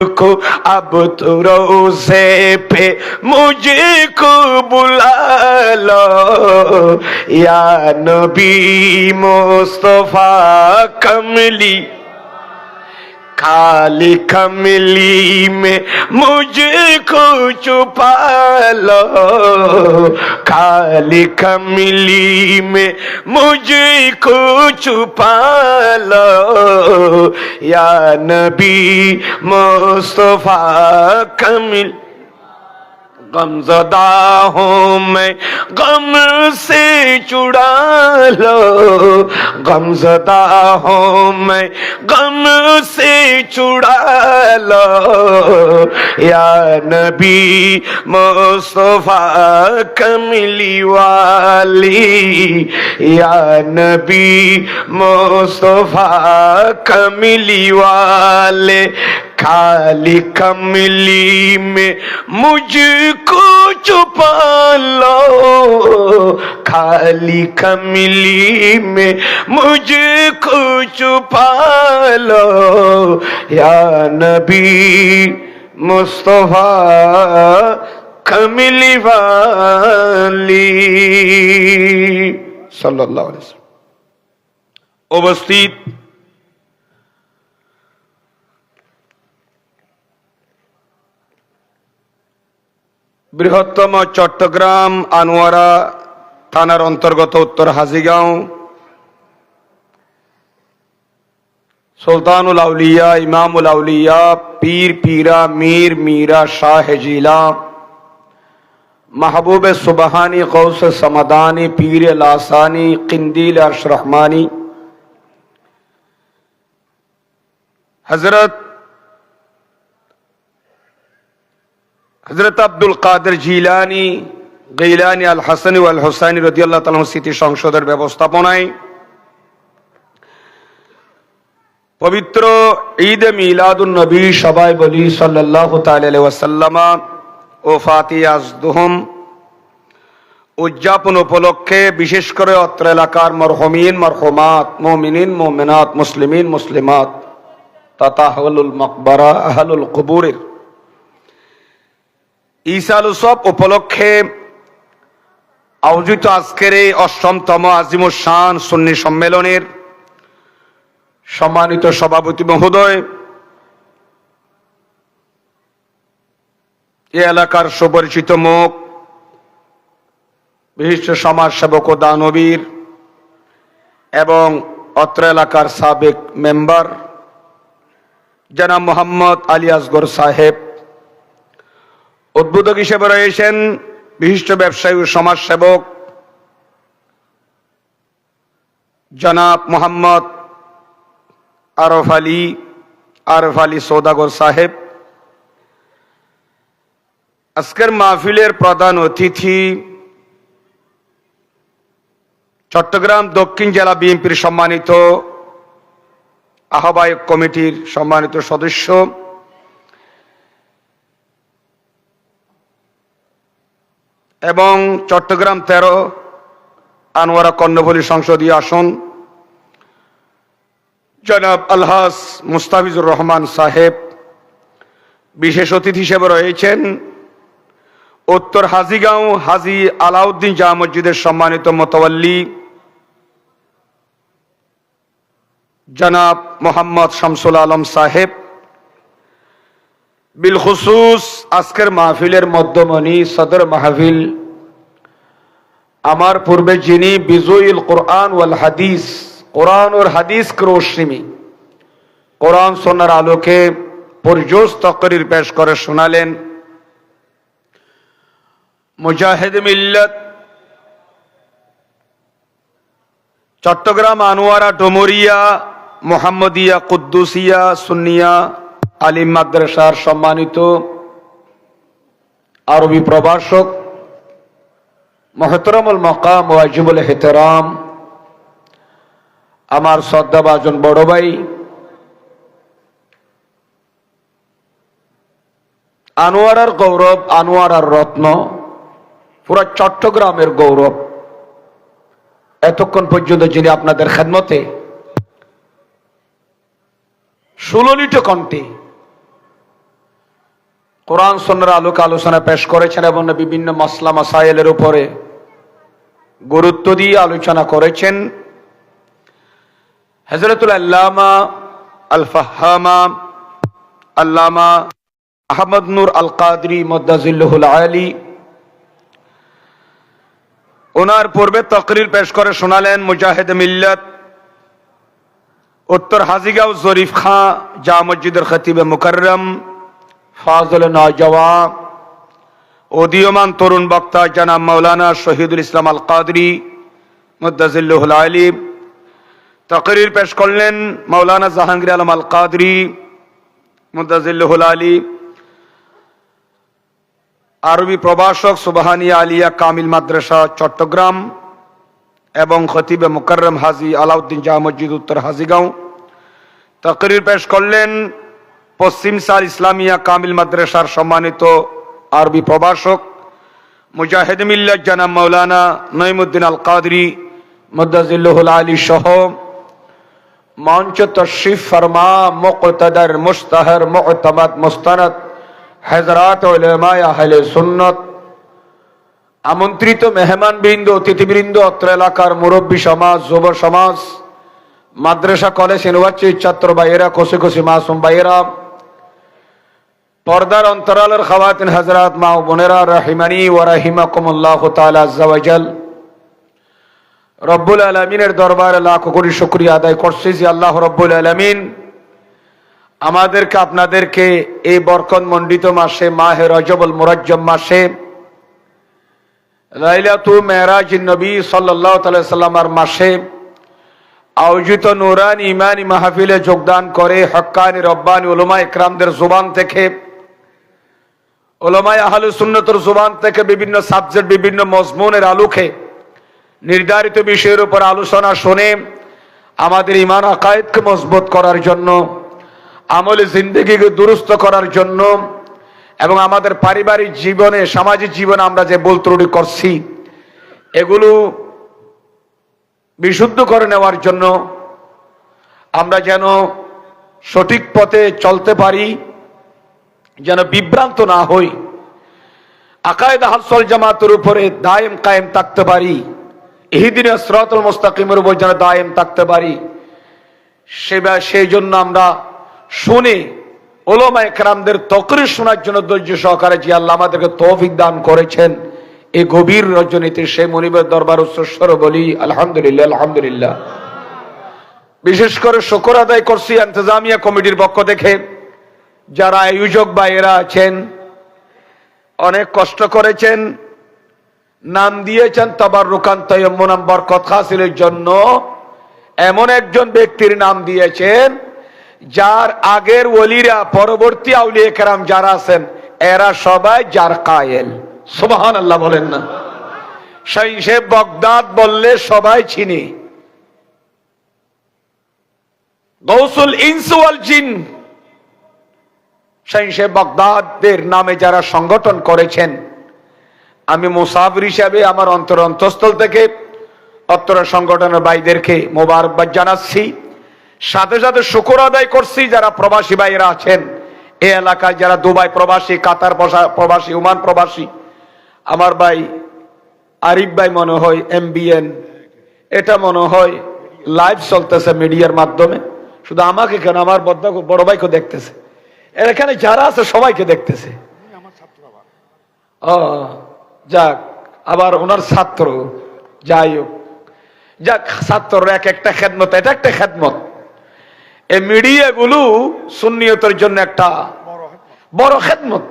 को अब तो रोज़े पे मुझको बुला लो या नबी मुस्तफा कमली काली कमली में मुझको छुपा लो काली कमली में मुझको छुपा लो या नबी मुस्तफा कमल गमज़दा हूँ मैं गम से छुड़ा लो गमज़दा हूँ मैं गम से छुड़ा लो या नबी मुस्तफा कमली वाली या नबी मुस्तफा कमली वाले काली कमली में मुझको छुपा लो काली कमली में मुझको छुपा लो या नबी मुस्तफा कमली वाली सल्लल्लाहु अलैहि वसल्लम। उपस्थित বৃহত্তম চট্টগ্রাম আনোয়ারা থানার অন্তর্গত উত্তর হাজীগাঁও সুলতানুল আউলিয়া ইমামুল আউলিয়া পীর পীরা মীর মীরা শাহ জিলা মাহবুব সুবহানি গৌস সমদানি পীর লাসানি কিন্দিল আরশ রহমানি হযরত হযরত আব্দুল কাদের জিলানী গিলানী আল হাসানী ওয়াল হুসাইনী রাদিয়াল্লাহু তাআলা স্মৃতি সংসদের ব্যবস্থাপনায় পবিত্র ঈদ মিলাদুন নবী সবাই বলি সাল্লাল্লাহু তাআলা আলাইহি ওয়াসাল্লাম ও ফাতিহা আজদুহুম উদযাপন উপলক্ষে বিশেষ করে অত্র এলাকার মরহুমিন মরহুমাত মুমিনিন মুমিনাত মুসলিমিন মুসলিমাত তথা আহলুল মাকবারা আহলুল কুবুরের ঈসাল উৎসব উপলক্ষে আয়োজিত আজকের এই অষ্টমতম আজিমুস শান সুন্নি সম্মেলনের সম্মানিত সভাপতি মহোদয়, এ এলাকার সুপরিচিত মুখ, বিশিষ্ট সমাজসেবক ও দানবীর এবং অত্র এলাকার সাবেক মেম্বার জনাব মোহাম্মদ আলী আসগর সাহেব, উদ্বোধক হিসেবে রয়েছেন বিশিষ্ট ব্যবসায়ী ও সমাজসেবক জনাব মোহাম্মদ আরফ আলী সৌদাগর সাহেব। আজকের মাহফিলের প্রধান অতিথি চট্টগ্রাম দক্ষিণ জেলা বিএনপির সম্মানিত আহ্বায়ক কমিটির সম্মানিত সদস্য এবং চট্টগ্রাম 13 আনোয়ারা কর্ণফুলী সংসদীয় আসন জনাব আলহাজ মুস্তাফিজুর রহমান সাহেব। বিশেষ অতিথি হিসেবে রয়েছেন উত্তর হাজীগাঁও হাজী আলাউদ্দিন জামা মসজিদের সম্মানিত মোতাওয়াল্লি জনাব মোহাম্মদ শামসুল আলম সাহেব। বিলখুসুস আজকের মাহফিলের মধ্যমণি সদর মাহফিল, আমার পূর্বে যিনি বিজয়ুল কোরআন ওয়াল হাদিস, কোরআন और হাদিস की रोशनी में কোরআন সুন্নাহর আলোকে পুরজোশ তাকরীর পেশ করে শোনালেন মুজাহিদ মিল্লাত চট্টগ্রাম আনোয়ারা ডোমরিয়া মুহাম্মদিয়া কুদ্দুসিয়া সুন্নিয়া আলিম মাদ্রাসার সম্মানিত আরবি প্রভাষক মোহতরমুল মাকাম ওয়াজিবুল ইহতিরাম আমার শ্রদ্ধাভাজন বড় ভাই আনোয়ারার গৌরব, আনোয়ারার রত্ন, পুরা চট্টগ্রামের গৌরব, এতক্ষণ পর্যন্ত যিনি আপনাদের খেদমতে সুললিত কণ্ঠে কোরআন সুন্নাহর আলোকে আলোচনা পেশ করেছেন এবং বিভিন্ন মাসলা মাসাইলের উপরে গুরুত্ব দিয়ে আলোচনা করেছেন হযরতুল আল্লামা আল ফাহ্হামা আল্লামা আহমদ নূর আল কাদরি মুদ্দাজিল্লুহুল আলী। ওনার পূর্বে তাকরীর পেশ করে শোনালেন মুজাহিদ মিল্লাত উত্তর হাজিগাঁও জরিফ খাঁ জা মসজিদের খতিবে মুকাররম ফাজল নওজওয়ান উদীয়মান তরুণ বক্তা জনাব মাওলানা শহীদুল ইসলাম আল কাদরি মুদ্দাজিল্লুহুল আলী। তাকরীর পেশ করলেন মাওলানা জাহাঙ্গীর আলম আল কাদরি মুদ্দাজিল্লুহুল আলী। আরবি প্রভাষক সুবহানিয়া আলিয়া কামিল মাদ্রাসা চট্টগ্রাম এবং খতিবে মুকাররম হাজী আলাউদ্দিন জাহ মসজিদ উত্তর হাজীগাঁও। তাকরীর পেশ করলেন পশ্চিম সার ইসলামিয়া কামিল মাদ্রাসার সম্মানিত আরবি প্রভাষক মুজাহিদ মিল্লাত জনাব মাওলানা নঈমুদ্দিন আল কাদরি মুদ্দাজিল্লুহুল আলী সহ মঞ্চ তশরিফ ফরমা মুকতাদার মুস্তাহর মুতামাদ মুস্তানাদ হযরত উলামায়ে আহলে সুন্নাত, আমন্ত্রিত মেহমানবৃন্দ, অতিথিবৃন্দ, অত্র এলাকার মুরব্বী সমাজ, যুব সমাজ, মাদ্রাসা কলেজ ইউনিভার্সিটির ছাত্র ভাইয়েরা, খুশি খুশি মাসুম ভাইয়েরা, পর্দার অন্তরালের খাওয়াতিন হযরত মা ও বোনেরা, রাহিমানি ওয়া রাহিমাকুমুল্লাহু তাআলা আযজা ওয়া জাল। রব্বুল আলামিনের দরবারে লাখ কোটি শুকরিয়া আদায় করছি যে আল্লাহ রব্বুল আলামিন আমাদেরকে আপনাদেরকে এই বরকতমণ্ডিত মাসে মাহে রজবুল মুরাজ্জম মাসে লাইলাতু মেরাজিন নবী সাল্লাল্লাহু আলাইহি সাল্লামের মাসে আয়োজিত নূরানি ইমানি মাহফিলে যোগদান করে হক্কানি রব্বানি উলামা ইকরামদের জুবান থেকে, উলামায়ে আহলে সুন্নাতের জুবান থেকে বিভিন্ন সাবজেক্ট, বিভিন্ন মজমুনের আলোকে নির্ধারিত বিষয়ের উপর আলোচনা শুনে আমাদের ঈমান আকায়েদকে মজবুত করার জন্য, আমলে জিন্দেগিকে দুরুস্ত করার জন্য এবং আমাদের পারিবারিক জীবনে, সামাজিক জীবনে আমরা যে ভুল ত্রুটি করছি এগুলো বিশুদ্ধ করে নেওয়ার জন্য, আমরা যেন সঠিক পথে চলতে পারি, যেন বিভ্রান্ত না হই, আকায়েদ আহলে জামাতের উপরে দায়েম কায়েম থাকতে পারি, ইহদিনাস সিরাতাল মুস্তাকিমের উপর যেন দায়েম থাকতে পারি, সেই জন্য আমরা শুনে উলামায়ে কেরামদের তাকরীর শোনার জন্য ধৈর্য সহকারে যে আল্লাহ আমাদেরকে তৌফিক দান করেছেন, এই গভীর রজনীতে সেই মনিবের দরবার উচ্চস্বরে বলি আলহামদুলিল্লাহ আলহামদুলিল্লাহ। বিশেষ করে শুকর আদায় করছি ইন্তেজামিয়া কমিটির পক্ষ থেকে, যারা আয়োজক ভাইয়েরা আছেন অনেক কষ্ট করেছেন, নাম দিয়েছেন তাবাররুকান তায়াম্মুনান বরকত হাসিলের জন্য। এমন একজন ব্যক্তির নাম দিয়েছেন যার আগের ওলিরা, পরবর্তী আউলিয়া কেরাম যারা আছেন এরা সবাই যার কায়েল। সুবহানাল্লাহ বলেন না? সে বাগদাদ বললে সবাই চিনি, গৌসুল ইনস ওয়াল জিন, সে বাগদাদের নামে যারা সংগঠন করেছেন, আমি মুসাফির হিসাবে আমার অন্তঃস্থল থেকে অত্র সংগঠনের ভাইদেরকে মোবারকবাদ জানাচ্ছি। সাথে সাথে শুকর আদায় করছি যারা প্রবাসী ভাইয়েরা আছেন এই এলাকায়, যারা দুবাই প্রবাসী, কাতার প্রবাসী, ওমান প্রবাসী। আমার ভাই আরিফ ভাই মনে হয় MBN, এটা মনে হয় লাইভ চলতেছে মিডিয়ার মাধ্যমে, শুধু আমাকে কেন, আমার বড় ভাইকে দেখতেছে, এখানে যারা আছে সবাইকে দেখতেছে। ও যাক, আবার ওনার ছাত্র, যাই হোক, যাক, ছাত্রর এক একটা খেদমত, এটা একটা খেদমত। এই মিডিয়াগুলো সুন্নিয়তের জন্য একটা বড় খেদমত।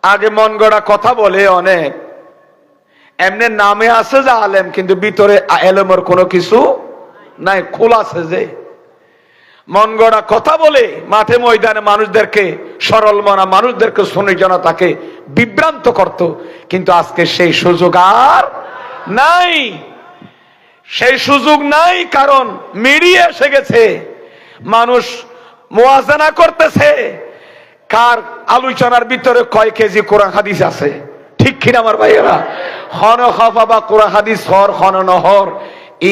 আগে মন গড়া কথা বলে অনেক, এমনি নামে আছে যে আলেম, কিন্তু ভিতরে এলেমের কোনো কিছু নাই, খোলা আছে যে মন গড়া কথা বলে মাঠে ময়দানে মানুষদেরকে, সরল মনা মানুষদেরকে শুনে যেন তাকে বিভ্রান্ত করত। কিন্তু আজকে সেই সুযোগ আর নাই, সেই সুযোগ নাই, কারণ মিডিয়া এসে গেছে। মানুষ মুয়াজানা করতেছে কার আলোচনার ভিতরে কয় কেজি কোরআন হাদিস আছে, ঠিক কিনা আমার ভাইয়েরা? হন খাফা বা কোরআন হাদিস হর হন নহর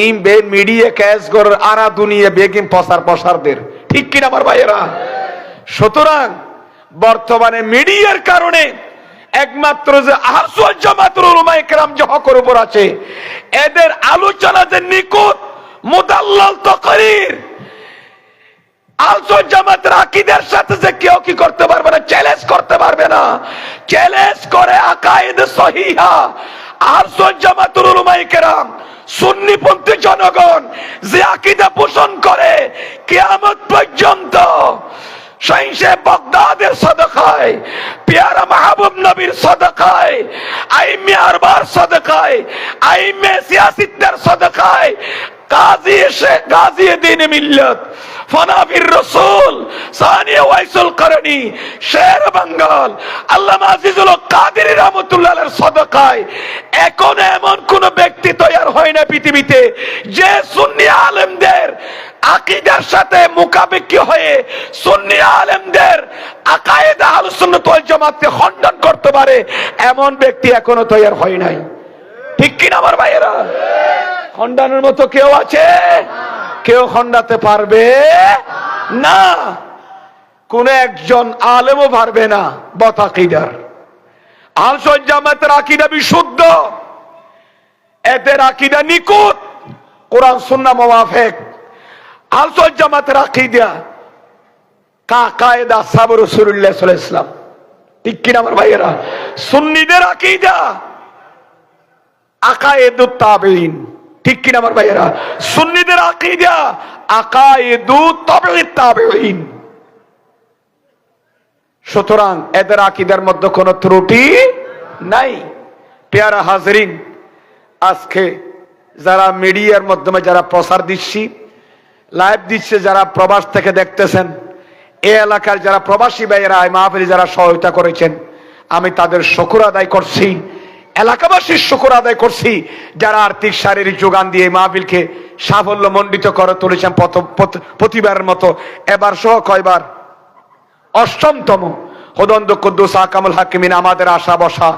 ইম বে মিডিয়া ক্যাশ গর আরা দুনিয়া বেগিম পসার পসারদের, ঠিক কিনা আমার ভাইয়েরা? সুতরাং বর্তমানে মিডিয়ার কারণে একমাত্র যে আহলে সুন্নাত জামাতের উলামায়ে কেরাম যে হকের উপর আছে, এদের আলোচনা যে নিকুত মুদাল্লাল তাকরীর, আহলে সুন্নাত জামাতের আকীদার সাথে যে কেউ কি করতে পারবে না, চ্যালেঞ্জ করতে পারবে না। চ্যালেঞ্জ করে আকায়েদ সহিহা আহলে সুন্নাত জামাতের উলামায়ে কেরাম, সুন্নিপন্থী জনগণ যে আকীদা পোষণ করে, কিয়ামত পর্যন্ত শাইখে বাগদাদের সাদাকায়, প্যারা মাহবুব নবীর সাদাকায়, আইমে আরবার সাদাকায়, আইমে সিয়াসিদের সাদাকায়, গাজী দ্বীন মিল্লাত ফনাফির রাসূল সানি ওয়াইসুল করনি শের বাঙ্গাল আল্লামা আজিজুল কাদেরী রাহমাতুল্লাহ আলাইহির সাদাকায় এখন এমন কোন ব্যক্তি তৈরি হয় না পৃথিবীতে যে সুন্নি আলেমদের আকীদার সাথে মুখাপেক্ষী হয়ে সুন্নি আলেমদের আকায়েদ আহলে সুন্নাত ওয়াল জামাতকে খণ্ডন করতে পারে, এমন ব্যক্তি এখনো তৈরি হয় নাই। ঠিক কিনা আমার ভাইয়েরা? খণ্ডনের মতো কেউ আছে? কেউ খণ্ডাতে পারবে না। কোন একজন আলেমও পারবে না। বতাকিদার আহলে সুন্নাত জামাতের আকীদা বিশুদ্ধ, এদের আকীদা নিকুত, কোরআন সুন্নাহ মুওয়াফিক। আহলে সুন্নাত জামাতের আকীদা কায়েদা আসহাব রাসূলুল্লাহ সাল্লাল্লাহু আলাইহি ওয়াসাল্লাম। ঠিক কিনা আমার ভাইয়েরা? সুন্নিদের আকীদা আকায়েদুত তাবেঈন। ঠিক কিনা আমার ভাইয়েরা? সুন্নিদের আকীদা আকায়েদুত তাবেঈন। সুতরাং এদের আকীদার মধ্যে কোনো ত্রুটি নাই। প্যারা হাজরিন, আজকে যারা মিডিয়ার মাধ্যমে যারা প্রচার দিচ্ছি, লাইভ দিচ্ছে, যারা প্রবাস থেকে দেখতেছেন, এই এলাকার যারা প্রবাসী ভাইয়েরা এই মাহফিলে যারা সহায়তা করেছেন, আমি তাদের শুকর আদায় করছি, এলাকাবাসীর শুকর আদায় করছি, যারা আর্থিক শারীরিক যোগান দিয়ে মাহফিলকে সাফল্য মণ্ডিত করে তুলেছেন প্রতিবারের মতো। এবার সহ কয়বার? অষ্টমতম। খোদাবন্দ কুদ্দুস আকামুল হাকিমিন আমাদের আশা বসা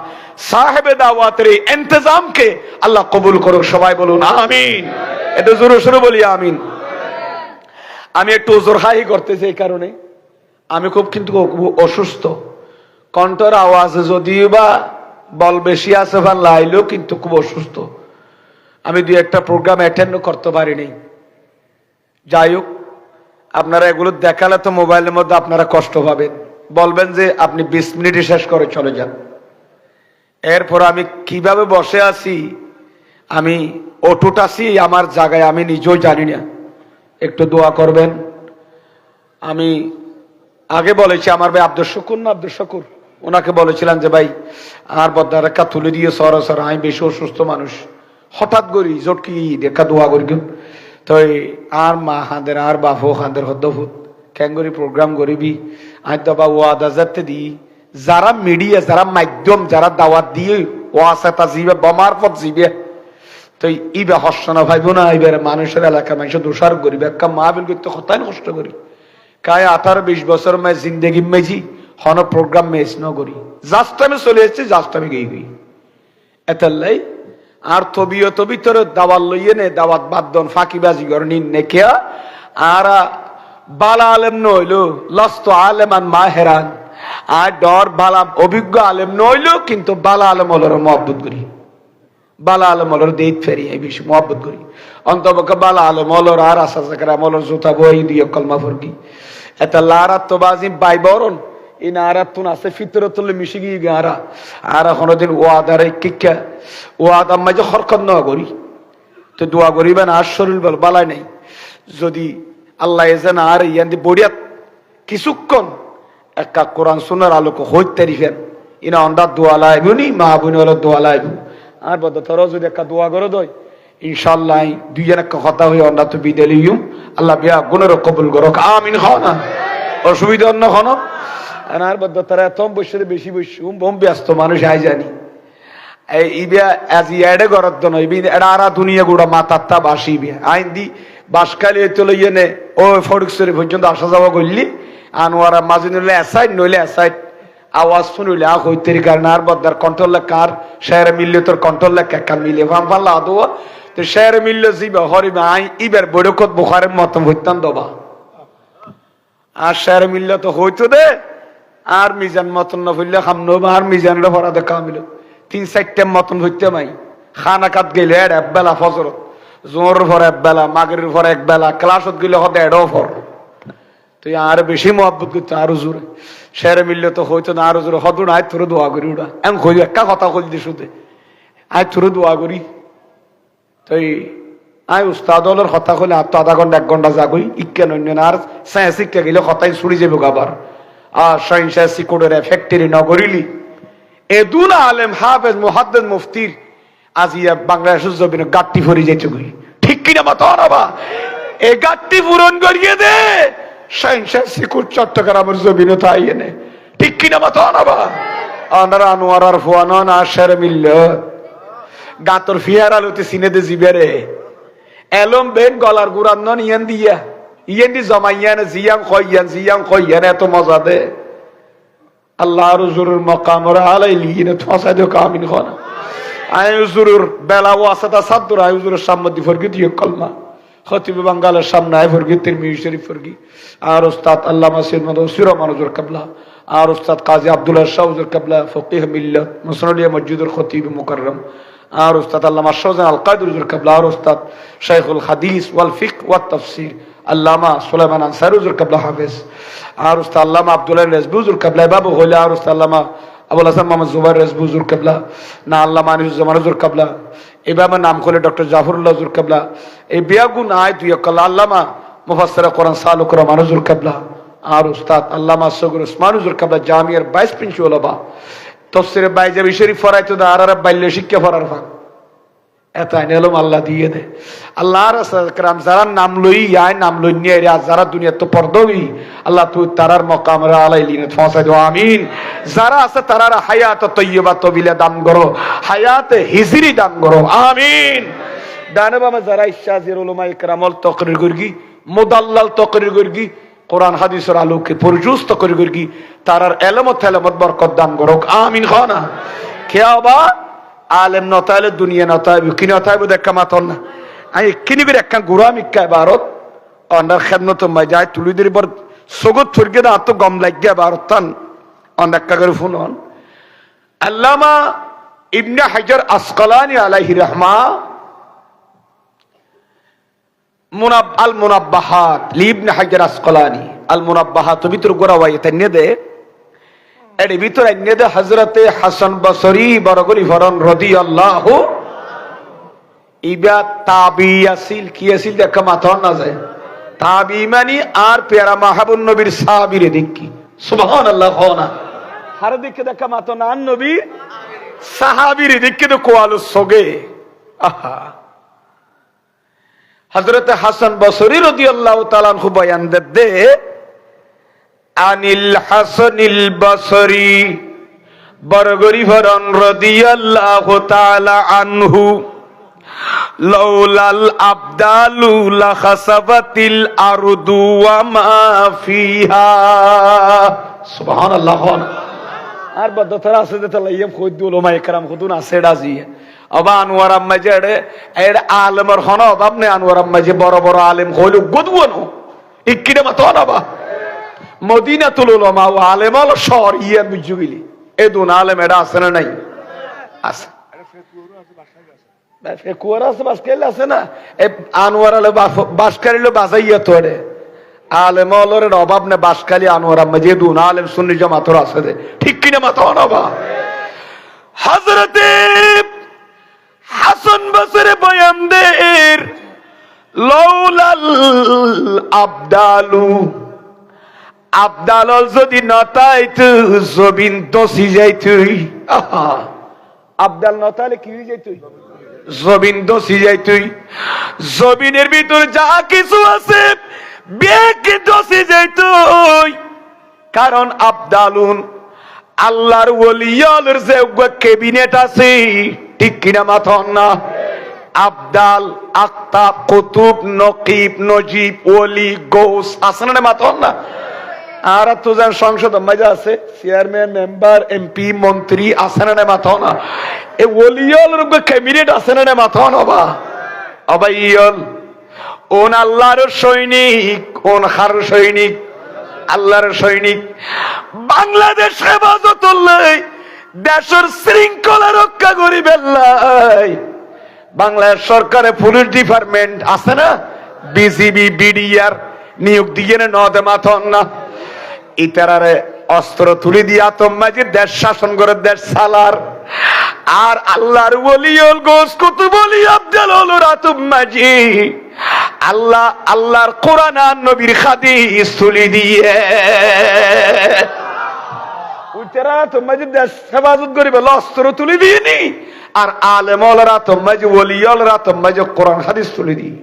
সাহেবে দাওয়াতের এই ইন্তজামকে আল্লাহ কবুল করুক। সবাই বলুন আমিন। এটা জোরে সোরে বলি আমিন। আমি একটু জোরহাই করতেছি এই কারণে, আমি কিন্তু অসুস্থ, কণ্ঠের আওয়াজ যদিও বা বল বেশি আছে বা লাইলেও কিন্তু খুব অসুস্থ। আমি দুই একটা প্রোগ্রাম অ্যাটেন্ড করতে পারিনি। যাই হোক, আপনারা এগুলো দেখালে তো মোবাইলের মধ্যে আপনারা কষ্ট পাবেন, বলবেন যে আপনি 20 মিনিটে শেষ করে চলে যান। এরপর আমি কিভাবে বসে আছি, আমি অটুট আছি আমার জায়গায়, আমি নিজেও জানি না। একটু দোয়া করবেন। আমি আগে বলেছি আমার ভাই আব্দুল শুকুর, ওনাকে বলেছিলান যে ভাই আর বদ্দার একটা তুলে দিয়ে সর, আমি বেশি অসুস্থ মানুষ, হঠাৎ করি জটকি দেখা দোয়া করি। তো আর মা হাঁদের আর বাপো হাঁদের হদ্দফুত ক্যাঙ্গরি প্রোগ্রাম করিবি, আমি তো বা ওয়াদা যাতে দিই, যারা মিডিয়া, যারা মাধ্যম, যারা দাওয়াত দিয়ে ওয়াসাতা জিবে বমার পথ জিবে, তো ইবে হর্ষণা ভাইব না, এবার মানুষের এলাকা মানুষের দোষার করিবে একটা মা বিল করতে হতাই কষ্ট করি। কায় 18-20 বছর মেয়ে জিন্দগি মেজি হন প্রোগ্রাম মেজ ন করি, জাস্ট আমি চলে এসেছি, জাস্ট আমি গই এতাল্লাই। আর তবিয়ত ভিতরে দাওয়াত লইয়ে নে, দাওয়াত বাদন ফাঁকিবাজি করে নিন নেকিয়া। আর বালা আলেম নইল লস্ত আলেমান মা হেরান, আর ডর বালা অভিজ্ঞ আলেম নইল কিন্তু বালা আলেম হলোর মহব্বত করি, বালা আলম হলোর দেখ ফেরি, এই বেশি মহব্বত করি। অন্তপক্ষে বালা আলম হলোর আর আসা চাকরা মলোর জুতা বই দিয়ে কলমা ফরকি এটা লারাত তো বাজি বাই বরণ এই নারাত তুন আছে ফিতর তুলে মিশে গিয়ে গারা। আর কোনোদিন ওয়াদারে কিকা ওয়াদা মাঝে হরকত না করি, তো দোয়া করিবেন আর শরীর বল বালাই নাই। যদি আল্লাহ এজেন আর ইয়ান্দি বড়িয়াত কিছুক্ষণ একটা কোরআন সুন্নাহর আলোক হইতে তারিফেন, ইনা অন্ডা দোয়া লাইবুনি মা বোন হলো দোয়া লাইবু। আর বদ তোর যদি একটা দোয়া করে দই ইনশাআল্লাহ দুইজন একটা কথা হয়ে অন্ডা তো বিদেলিউম আল্লাহ বিয়া গুণের কবুল করক আমিন। খাও না অসুবিধা অন্য খন আর বদ তারা এত বসে বেশি বসু বম ব্যস্ত মানুষ আই জানি ইবিয়া আজ ইয়াডে গরদ নয় এটা আর দুনিয়া গুড়া মাতাত্তা বাসি বিয়া আইন দি বাসকালি চলে ইয়ে নে ও ফরিকশরী পর্যন্ত আসা যাওয়া করলি আনোয়ারা মাঝে নিলে অ্যাসাইড নইলে অ্যাসাইড আওয়াজ শুনিলে আ হইতে কারণ আর বদার কন্ট্রোল কার শেয়ারে মিললে তোর কন্ট্রোল কাকা মিলে ভাম পাল্লা আদো তো শেয়ারে মিললে জিবা হরিবা আই ইবার বড়কত বুখারের মতন হইতাম দবা আর শেয়ারে মিললে তো হইতো দে আর মিজান মতন না ফুললে খামনো আর মিজানটা ভরা দেখা মিল 3-4টা মতন হইতে মাই খানা কাত গেলে এক বেলা ফজরত জোর ভর এক বেলা মাগরির ভর এক বেলা ক্লাসত গেলে হতে এডও ভর তুই আর বেশি মহব্বত করতে আরো জোরে শেরে মিললে তো হইতো না আরো জোরে হতো না আয় তোর দোয়া করি ওটা এমন কই একটা কথা কই দিস আয় তোর দোয়া করি তুই আয় উস্তাদ হলের কথা কইলে আর তো আধা ঘন্টা 1 ঘন্টা যাগই ইক্কা নন্য না আর সায়েন্স শিক্ষা গেলে কথাই ছুড়ি যাবো আবার আর সায়েন্স কোডের ফ্যাক্টরি নগরিলি এদুল আলেম হাফেজ মুহাদ্দিস মুফতির আজিয়া বাংলাদেশের জমিনে গাট্টি ভরি যাইতে গই ঠিক কিনা মত আনাবা এই গাট্টি পূরণ করিয়ে দে সায়েন্স কোড চট্টগ্রামের জমিনে তাই এনে ঠিক কিনা মত আনাবা আনার আনোয়ার আর ফুয়ানো না শের মিলল গাতর ফিয়ার আলোতে সিনে দে জিবেরে এলম বেন গলার গুড়ান নন ইয়ান দিয়া ইয়ান দি জমাইয়ান জিয়াম কইয়ান এত মজা দে আল্লাহর হুজুরের মাকাম ওরা আলাইলি না ফাসা দে কামিন খানা আয় হুজুরের বেলা ওয়াসাতা সাদর আয় হুজুরের সামনে দি ফরগি দিয়ে কলমা খতিব বাঙ্গালের সামনে আয় ফরগি তিরমিজি শরীফ ফরগি আর উস্তাদ আল্লামা সৈয়দ মদউসির রহমান হুজুর কিবলা আর উস্তাদ কাজী আব্দুল্লাহ শাহ হুজুর কিবলা ফকিহ মিল্লাত মুসনদিয়া মসজিদুল খতিব মুকাররম আর উস্তাদ আল্লামা শাহজান আল কাদের হুজুর কিবলা আর উস্তাদ শাইখুল হাদিস ওয়াল ফিকহ ওয়াত তাফসীর আল্লামা সুলাইমান আনসারী হুজুর কিবলা হাফেজ আর উস্তাদ আল্লামা আব্দুল্লাহ রেজবি হুজুর কিবলা বাবু হইলা আর উস্তাদ আল্লামা আবুল হাসান মোহাম্মদ জুবাইর রেজবি হুজুর কিবলা না আল্লামা আনিসুজ্জামান হুজুর কিবলা এভাবে নাম করলে ডক্টর জাফরুল্লাহ হুজুর কিবলা এই বিয়াগুন আয় দুই কল্লা আল্লামা মুফাসসির কোরআন সালুক রহমান হুজুর কিবলা আর উস্তাদ আল্লামা সগর ওসমান হুজুর কিবলা জামিয়ার 22 প্রিন্সিপাল বা তাফসীরে বাইজাবি শরীফ ফরাইতো দা আর বাইল্য শিক্ষা ফরার ভাগ এত আইনালম আল্লাহ দিয়ে দে আল্লাহর রাসূল যারা নাম লই আয় নাম লই নিয়ে আর যারা দুনিয়া তো পর্দবি আল্লাহ তুই তারার মাকাম রা আলাইলিন ফাসাদ আমিন যারা আছে তারার হায়াত তয়্যিবা তবিলা দান করো হায়াত হিজরি দান করো আমিন দানবামে যারা ইশাজির উলামা ইকরামল তাকরীর করগি মুদাল্লাল তাকরীর করগি কোরআন হাদিসের আলোকে পরিজুস্ত করগি তারার ইলম ও তেলাওয়াত বরকত দান করো আমিন খানা কিয়াবা আলেম নতাইলে দুনিয়া নতাইব কি নতাইব দেখা মাতন না আমি কিনি করে একটা গুরাম ইক্কা ভারত অন্ডার খেদমত মাই যায় তুলিদের পর সগত ফরগে না তো গম লাগিয়া ভারত তান অন্ডাক্কা করে ফোন হন আল্লামা ইবনে হাজার আসকালানি আলাইহি রাহমা আল মুনাব্বাহাত লিবনে হাজার আসকালানি আল মুনাব্বাহাত ভিতর গোরাওয়াই তাই দে এর ভিতর আইনেদে হযরতে হাসান বসরি বরগলি ফরন রাদিয়াল্লাহু ইবা তাবি আসিল কি আসিল দেখা মাথা না যায় তাবি মানে আর পেয়ারা মাহবুব নবীর সাহাবীরে দেখি সুবহানাল্লাহ খানা হার দিকে দেখা মাথা না নবী সাহাবীরে দেখি তো কোয়াল সগে আহা হযরতে হাসান বসরি রাদিয়াল্লাহু তাআলা আনহু বয়ান দে আনিল হাসানিল বসরি বরগরি ফরন রাদিয়াল্লাহু তাআলা আনহু লাউলাল আবদালু লাখাসাবাতিল আরদু ওয়া মা ফিহা সুবহানাল্লাহ আর বদতরা আছে তে লাইম খুদ উলামা ইকরাম খুদুন আছে ডাজি আবা আনোয়ার আম্মা জেড়ে এর আলেমর হন আপনি আনোয়ার আম্মা যে বড় বড় আলেম হইল গদবনো ইকিরে মাতনাবা মদিনাতুল উলামা ওয়া আলেমল শহর ইয়ার বুঝুগিলি এ দুন আলেম এডা আছে না নাই আছে ফেকুয়ার আছে বাসকাইল আছে না এ আনোয়ার আলে বাসকাইল বাজাইয়া তোরে আলেমলের অভাব না বাসকালি আনোয়ার আম্মা যে দুন আলেম সুন্নি জামাতর আছে দে ঠিক কিনা মাতনাবা হযরতে হাসান বসরি বয়ান দের লাউলাল আবদালু আবদাল যদি নতাইতো জবিন দসি যাইতুই আবদাল নতালে কি হয়ে যাইতুই জবিন দসি যাইতুই জবিনের ভিতর যা কিছু আছে বেকে দসি যাইতুই কারণ আবদালুন আল্লাহর ওলিয়ালের যে ক্যাবিনেট আছে ঠিক কিনা মাথন না আবদাল আক্তাব কুতুব নকিব নজিব ওলি গৌস আছে না মাথন না আর তো যান সংসদ মজা আছে চেয়ারম্যান মেম্বার এমপি মন্ত্রী আছে না মাথা না এ ওলিয়ল রূপে ক্যাবিনেট আছে না মাথা না বা অবাইয়ল ওন আল্লাহর সৈনিক ওন হার সৈনিক আল্লাহর সৈনিক বাংলাদেশ হেফাজতুল্লাহ দেশের শৃঙ্খলা রক্ষা করি বেল্লাই বাংলাদেশ সরকারের পুলিশ ডিপার্টমেন্ট আছে না বিজিবি বিডিআর নিয়োগ দিয়ে নদে মাথন না ইতারারে অস্ত্র তুলে দিয়ে আতঙ্কবাদীর দেশ শাসন করে দেশ সালার আর আল্লাহর ওলিউল গোস কুতুব ওলি আফজাল হলো আতঙ্কবাদী আল্লাহ আল্লাহর কোরআন আর নবীর হাদিস তুলে দিয়ে উইতারা আতঙ্কবাদীর দেশ হেফাজত করিবে অস্ত্র তুলে দিয়ে নি আর আলেম ওলারা আতঙ্কবাদী ওলিউলরা আতঙ্কবাদী কোরআন হাদিস তুলে দিয়ে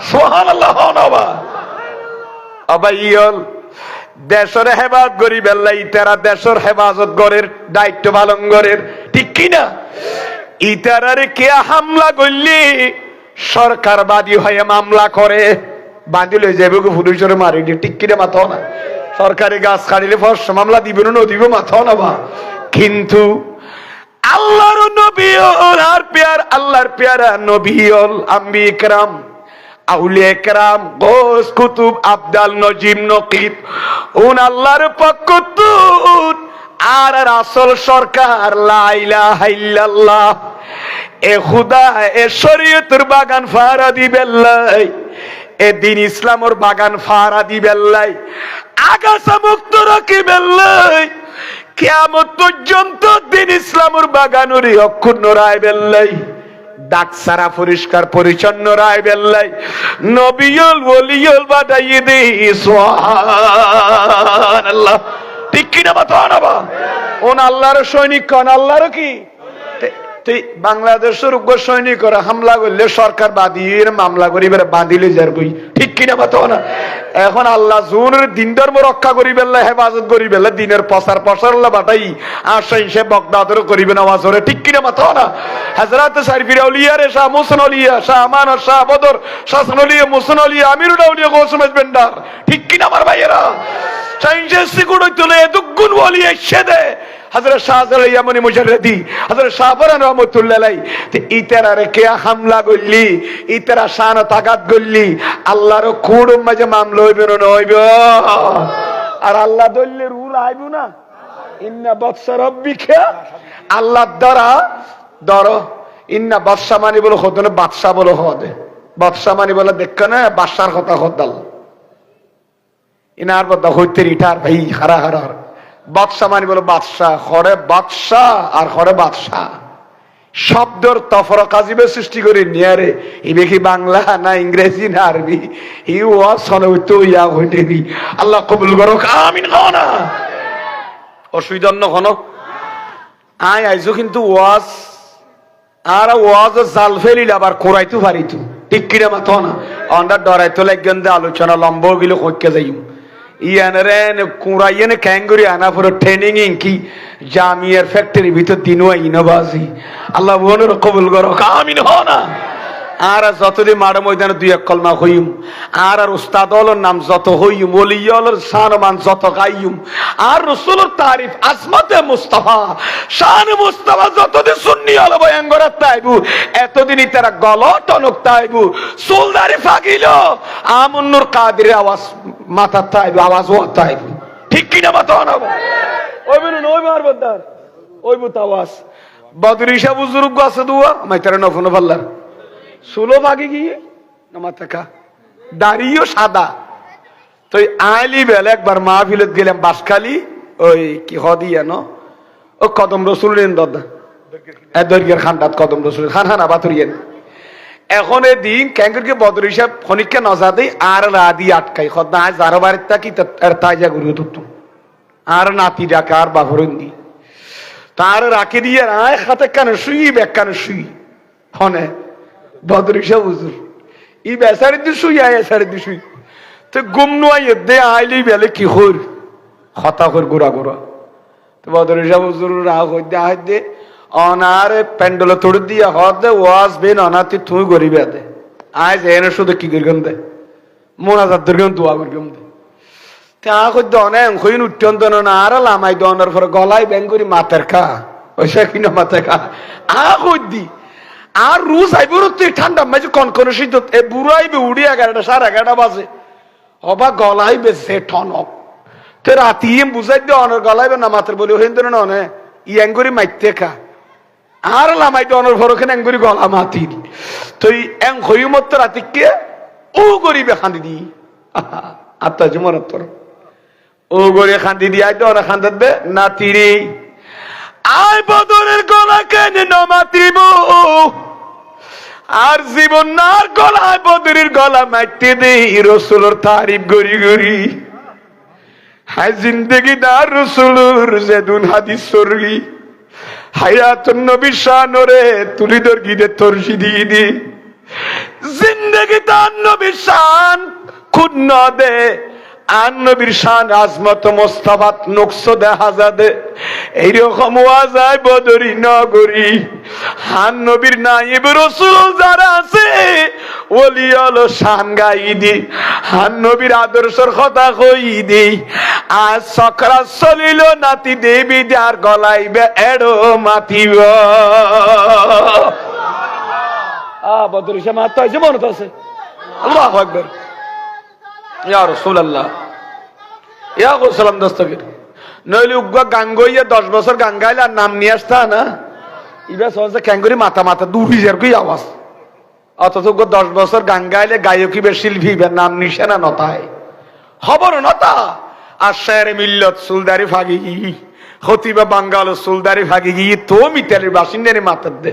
সুবহানাল্লাহ নবা আবাইল দেশের হেফাজত করি বেল্লাই তারা দেশের হেফাজত গড়ের দায়িত্ব পালন করের ঠিক কিনা ইতারারে কে হামলা করলি সরকার বাদী হয়ে মামলা করে বাঁধি লই যাবে পুলিশের মারি দিয়ে ঠিক কিনা মাথাও না সরকারি গাছ কাটিলে ফর্স মামলা দিবে না দিব মাথাও না বা কিন্তু আল্লাহর নবী আর পেয়ার আল্লাহর পেয়ারা নবী আম্বি ইকরাম আউলিয়া কেরাম গোস কুতুব আবদাল নজিম নকিব উন আল্লাহর পক্ষ আর আসল সরকার লা ইলাহা ইল্লাল্লাহ এ খুদা এ শরীয়তের বাগান ফারা দিবেল্লাই এ দিন ইসলামের বাগান ফারা দিবেল্লাই আগাছা মুক্ত রাখিবেল্লাই কিয়ামত পর্যন্ত দিন ইসলামের বাগানুরি অক্ষুণ্ণ রাখবেল্লাই দাগ সারা পরিষ্কার পরিচ্ছন্ন রায় বেল্লাই নবিয়ল ওলিয়ল বাটাইয়ে দে সুবহানাল্লাহ ঠিক কি না বাতানাবা ওন আল্লাহর সৈনিক কোন আল্লাহর কি তুই বাংলাদেশের উগ্র সৈনিকরা হামলা করলে সরকার বাদীর মামলা করিবে বাঁধিলে যার কই ঠিক কিনা বাতানা এখন আল্লাহ জুনের দিন ধর্ম রক্ষা করিবে হেফাজত করিবে দিনের প্রচার প্রসারলা বাটাই আর সে বগদাদর করিবে নামাজ ধরে ঠিক কিনা বাতানা হযরত শরীফের আউলিয়া রে শাহ মুহসিন আউলিয়া শাহ আমান শাহ বদর শাহ সানুলিয়া মুহসিন আউলিয়া আমিরুল আউলিয়া গৌসুম বেন্ডার ঠিক কিনা আমার ভাইয়েরা সাইন্সের সিকুড়ই তুলে দুগুণ ওলি এসে দে হযরত শাহজালাল ইয়ামানি মুজাররিদি হযরত শাহফরান রাহমাতুল্লাহ আলাইহি তে ইতারারে কে হামলা করলি ইতারা শান তাকাত করলি আল্লাহর কোড মাঝে মামলা হইবে না হইবে আর আল্লাহ দল্লে রুল আইবো না ইন্না বাদশা রাব্বিকা আল্লাহ দ্বারা ধর ইন্না বাদশা মানে বলো খোদনে বাদশা বলো হদে বাদশা মানে বলে দেখ না বাদশার কথা খোদাল ইনার বদা হইতে রিটার ভাই হারা হারা বাদশাহ মানে বলো বাদশাহ খড়ে বাদশাহ আর খড়ে বাদশাহ শব্দর তফরকাজিবে সৃষ্টি করে নিয়ারে ইবে কি বাংলা না ইংরেজি না আরবি ই ওয়াজ শোনা হইতো ইয়া হইতে দি আল্লাহ কবুল করো আমিন খানা অসুবিধা ন কোন আইছো কিন্তু ওয়াজ আর ওয়াজ জাল ফেলিল আবার কোরাইতো পারিতো ঠিক কিরা মাথা না অন্ডার ডরাইতো লাগেন দে আলোচনা লম্বা গিলো কইকে যাইম ইয়ানরেন কুরাইয়েন ক্যাঙ্গুরি আনা পুরো ট্রেনিং কি জামিয়ার ফ্যাক্টরি ভিতর দিনও ইনোবাজি আল্লাহ বলর কবুল করো আমিন হ না আর যতদিন মাড় ময়দানে দুই এক কলমা হইম আর উস্তাদ হলোর নাম যত হইম ওলিয়লর শানমান যত গাইম আর রাসূলের তারিফ আজমতে মুস্তাফা শান মুস্তাফা যতদিন সুন্নি হলো বয়াঙ্গরাত তাইবু এতদিনই তারা গলটনক তাইবু সুলদারি ফাগিল আমুন্নুর কাদের আওয়াজ মাথা তাইবু আওয়াজ ও তাইবু ঠিক কি না মাথা না ওই বলুন ওই মারবদার ওই বুতাওয়াজ বদরিশা বুজুর্গ আছে দুয়া মাইতারে নফন ফাল্লার সুলো ভাগে গিয়ে নামাতাকা দাড়িও সাদা তো আইলি বেলা একবার মাহফিলত গেলাম বাসখালি ওই কি হদিয়া ন ও কদম রসুলেন দাদা দৈর্ঘ্যের খানটাত কদম রসুল খান হানা বাতুরিয়েন এখন এই দিন ক্যাঙ্করকে বদর হিসাব খনিককে নজা দেই আর রাদি আটকাই খদ্দা আজ যারো বাড়ির তাকি তার তাজা গুরু ধরতো আর নাতি ডাকা আর বাভরন দি তার রাখে দিয়ে আয় খাতে কানে শুই ব্যাগ কানে শুই হনে বদরিশা হুজুর ই বেসারি দি শুই আয় এসারি দি শুই তো গুমনু আই দে আইলি বেলে কি হর হতা কর গোরা গোরা তো বদরিশা হুজুর রাহ হইতে আয় দে অনারে প্যান্ডেল তোড় দিয়া হদে ওয়াজ বেন অনাতি তুই গরিবে দে আজ এনে শুধু কি গরগম দে মোনাজাত দরগম দোয়া গরগম দে তা কইদ অনে কইন উঠন্ত না আর লামাই দনার পর গলাই ব্যাং করি মাথার খা ওইসা কিনা মাথা খা কইদি আর রুজ আইবুর তুই ঠান্ডা মাঝে কনকনে শীত এ বুড়ো আইবে উড়ি 11টা 11:30 বাজে অবা গলাইবে সে ঠনক তো রাতি বুঝাই দিয়ে অনর গলাইবে না মাত্র বলি হিন্দু না অনে ইয়াঙ্গুরি মাইতে খা আর লামাই দিয়ে অনর ভরখানে এঙ্গুরি গলা মাতি তো এং হইমত রাতিকে ও গরিবে খান্দি দি আত্মা জমরত্তর ও গড়ে খান্দি দিয়ে আইতো ওরা খান্দাত বে নাতিরে আয় বদরের গলা কেনে নমাতিব আর জীবন নার গলায় বদরের গলা মাইতে দে রসুলের তারিফ গরি গরি হায় জিন্দগি দার রসুলুর যেদুন হাদিস সরগি হায়াতুন নবী শানরে তুলি দর গিদে তরশি দিয়ে দি জিন্দগি দার নবী শান খুন্ন দে আন নবীর শান আজমত মোস্তাফাত নকশ দেখা যাবে এইরকম ওয়াজায় বদরি নগরী হান নবীর নাইব রাসূল যারা আছে ওলি হলো শান গাই দি হান নবীর আদর্শের কথা কই দি আজ সকরা চলিল নাতি দেবী যার গলাইবে এড়ো মাতিব বদরি সে মাত্র আছে মনে আছে আল্লাহু আকবার ইয়া রাসূলুল্লাহ ইয়া গোসালাম দস্তগীর নইলে উগ্র গান গইয়া 10 বছর গান গাইলে আর নাম নিয়ে আসতা না ইবা সহজে ক্যাঙ্গুরি মাথা মাথা দুরি যার কই আওয়াজ অথচ উগ্র 10 বছর গান গাইলে গায়কী বে শিল্পী বে নাম নিশানা নতায় খবর নতা আর শের মিল্লত সুলদারি ফাগি খতিবা বাঙ্গাল সুলদারি ফাগি গি তো মিতালির বাসিন্দারে মাথা দে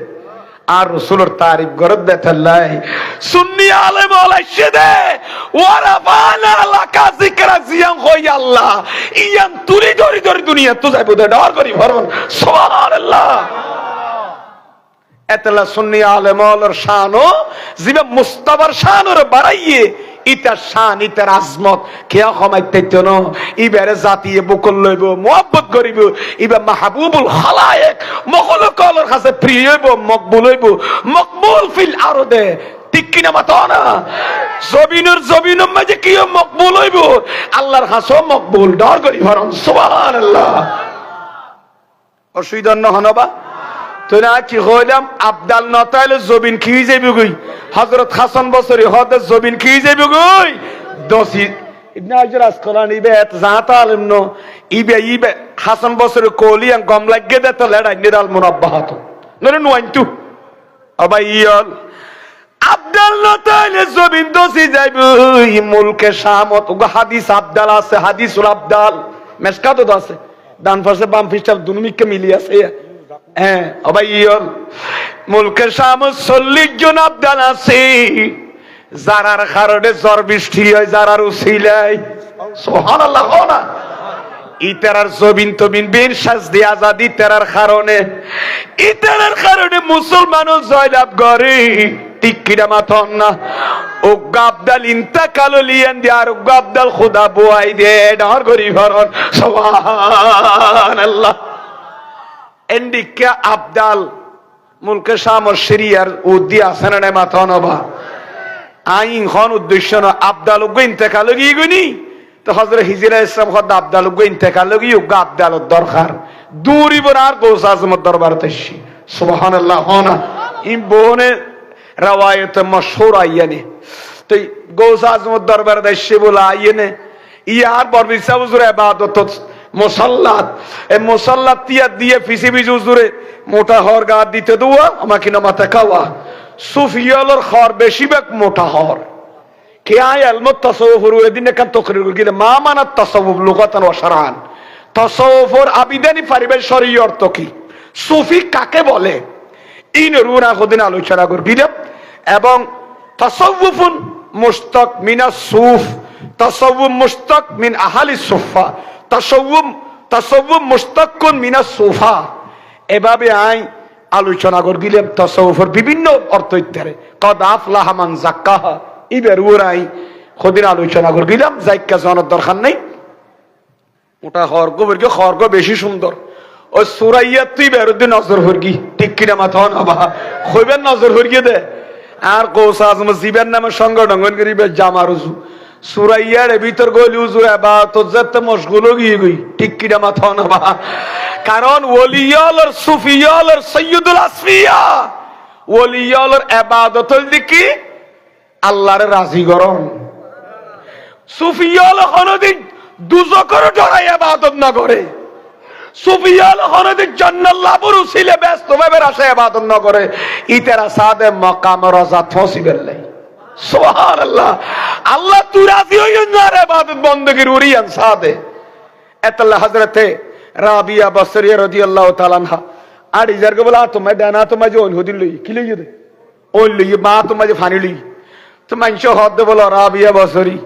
আর রসুলের তারিফ গরদ দেতাল্লাই সুন্নি আলেম আলাইছে দে ওয়ারাফানা লাকা যিকরা জিয়াম কই আল্লাহ ইয়াম তুলি ধরি ধরি দুনিয়া তো যাইবো দে ডর করি ফরমান সুবহানাল্লাহ এতলা সুন্নি আলেম আলর শানও জিবে মুস্তাফার শানর বাড়াইয়ে ইতার শান ইতার আজমত কেয়া কমাইতে ন ইবারে জাতিয়ে বকল লইব মোহাব্বত করিব ইবা মাহবুবুল খালায়েক মখলুকালের কাছে প্রিয় হইব মকবুল হইব মকবুল ফিল আরদে ঠিক কিনা মাতো না জবিনের মাঝে কি মকবুল হইব আল্লাহর কাছেও মকবুল ডর করি ফরম সুবহানাল্লাহ অসুবিধা নহনবা তো না কি হইলাম আবদাল নতাইলে জবিন কি যাইব গই হযরত হাসান বসরি হতে জবিন কি যাইব গই দসি ইবনে হাজার আসকালানি বে জাতা আলেম নো ইবে হাসান বসরি কোলিয়ান গম লাগে দে তো লড়াই নিরাল মুরাব্বাহাত নরে নুয়াইতু আবাই ইয়ল আবদাল নতাইলে জবিন দসি যাইব মুলকে শামত ও হাদিস আবদাল আছে হাদিসুল আবদাল মেসকাত আছে ডান পাশে বাম পাশে দুনুমিকে মিলি আছে হ্যাঁ অবাইয়ল মুলকের সামনে 40 জন আবদাল আছে যারার কারণে ঝড় বৃষ্টি হয় যারার উসিলায় সুবহানাল্লাহ না ইতারার জবিন তবিন বীর শাস্তি আজাদি তেরার কারণে মুসলমানও জয়লাভ করে ঠিক কিনা মাথন না ও গাবদাল ইন্তাকাল লিয়ান দি আর গাবদাল খোদা বুয়াই দে ডর করি ভরন সুবহানাল্লাহ এন্ডিকা আবদাল মুলকে শামর শরিয়ার উদ্দি আসনে মাথনবা আইন খন উদ্দেশ্য না আবদাল গো ইন্তেকাল গি গনি তো হযরত হিজরা ইসলাম খদ আবদাল গো ইন্তেকাল গি ও আবদাল দরকার দূরি বনার গোস আজমত দরবার তশি সুবহানাল্লাহ হনা ইম বনে রওয়ায়াত মশহুর আইয়ানে তো গোস আজমত দরবার তশি বলা আইয়ানে ইয়ার বরবিসা হুজুর ইবাদত মুসাল্লাত এ মুসাল্লাত তিয়া দিয়ে ফিসিবি হুজুরে মোটা হর গা দিতে দুয়া আমাকে নামাতে খাওয়া সুফিয়ালর খর বেশি বেক মোটা হর কে আয় আলমত তাসাউফুর এদিন কান তকরির গিলে মা মানাত তাসাউফ লুগাতান ওয়া শারআন তাসাউফুর আবিদানি পারিবের শরঈ অর্থ কি সুফি কাকে বলে ইন রুনা কদিন আলোচনা করবিলাম এবং তাসাউফুন মুশতাক মিনাস সুফ তাসাউফ মুশতাক মিন আহলি সুফা তাসাউফ মুশতাকুন মিনাস সুফা এভাবে আই আলোচনা করগিলাম তাসাউফের বিভিন্ন অর্থ ইত্যাদি কদ আফলাহা মান যাক্কাহা ইবের উরাই কদিন আলোচনা করগিলাম যাইকা জানার দরকার নেই ওটা খর্গ বেশি সুন্দর ওই সুরাইয়া তুই বেরুদ্দিন নজর হরগি ঠিক কিনা মাথন আবা কইবেন নজর হরগি দে আর কোস আজম জীবের নামে সংগঠন করিবে জামারুজু সুরাইয়ার ভিতর গলি হুজুর ইবাদত যত মশগুল হয়ে গই ঠিক কিনা মাথন আবা কারণ ওলিয়াল আর সুফিয়াল আর সৈয়দুল আসফিয়া ওলিয়াল আর ইবাদত দিকি আল্লাহর রাজি করন সুফিয়াল কোনদিন দুজকের ডরাই ইবাদত না করে, সুফিয়ান হরদের জান্নাল্লাহর উসিলে ব্যস্ত ভাবে আসে ইবাদত না করে, ইতারা সাদে মাকাম রাজাত ফসিবেল্লাই। সুবহানাল্লাহ। আল্লাহ তুই রাজি হইন না ইবাদত বندگির উরিয়ান সাদে। এতলা হযরতে রাবিয়া বসরিয়া রাদিয়াল্লাহু তাআলা আনহা আর ইজারকে বলা তোমায় দানা তোমায় যে ওহদিন লই কি লই দে ওই লই মা তোমায় যে ফানি লই তো মানছো হদ বলো রাবিয়া বসরি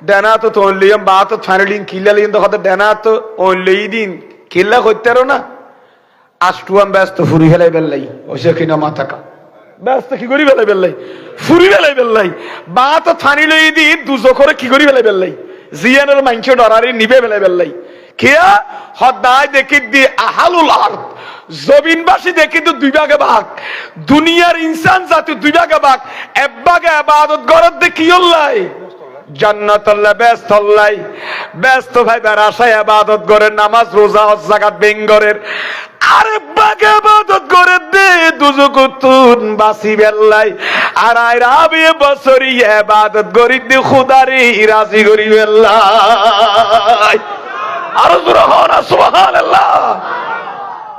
দানা তো তোন লই মা তো ফানি লই কিলা লই তো হদ দানা তো ওই লই দিন কিলা কইতারো না আষ্টুয়াম ব্যস্ত ফুরি হেলাই বেল্লাই ওসে কিনা মাথাকা ব্যস্ত কি করি বেলাই বেল্লাই ফুরি বেলাই বেল্লাই মা তো ফানি লই দি দুজখরে কি করি বেলাই বেল্লাই জিয়ানের মানছো ডরারি নিবে বেলাই বেল্লাই কিয়া হদায় দেখি দি আহালুল আরদ জমিনবাসী দেখি তো দুই ভাগে ভাগ, দুনিয়ার ইনসান জাতি দুই ভাগে ভাগ, এক ভাগে ইবাদত গরত দেখি হল্লাই জান্নাত আল্লাহ ব্যস্ত হল্লাই ব্যস্ত ভাই বেরাশায় ইবাদত করে নামাজ রোজা হজ যাকাত বেঙ্গরের, আরেক ভাগে ইবাদত করে দে দুজকুতুন বাসি বেল্লাই আর আই রাবি বছরি ইবাদত করি দি খোদারি রাজি করি বেল্লাই। আরো জোরে হও না সুবহানাল্লাহ।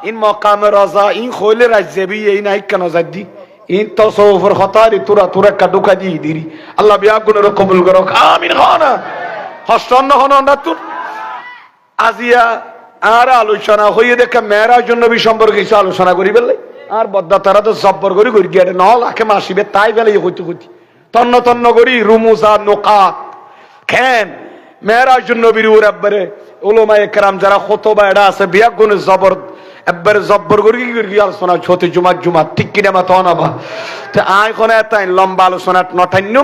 ইন মকামে রাজা ইন খইলে রাজ্যবি এই নাই কেন জাদি ইন তসওফর খতারি তুরা তুরা কাডুকা দি দিরি আল্লাহ বিয়া গুণের কবুল করুক আমিন। হনা হস্তন্ন হনন্দা তুর আজিয়া আর আলোচনা হইয়ে দেখে মেয়েরাজ নবী সম্পর্কে কিছু আলোচনা করি বেলে আর বদ্দা তারা তো জব্বর করি করি গিয়ে ন লাখে মাসিবে তাই বেলে হইতে হইতে তন্ন তন্ন করি রুমুজা নোকাত খেন মেয়েরাজ নবীর উর একবারে উলামায়ে কেরাম যারা খুতবা এটা আছে বিয়া গুণের জবর একবারে জব্বর করি কি করি আলোচনা হতে জুমাত জুমাত ঠিক কিনা মা তো না বা তো আই কোনে তাই লম্বা আলোচনা নটান্য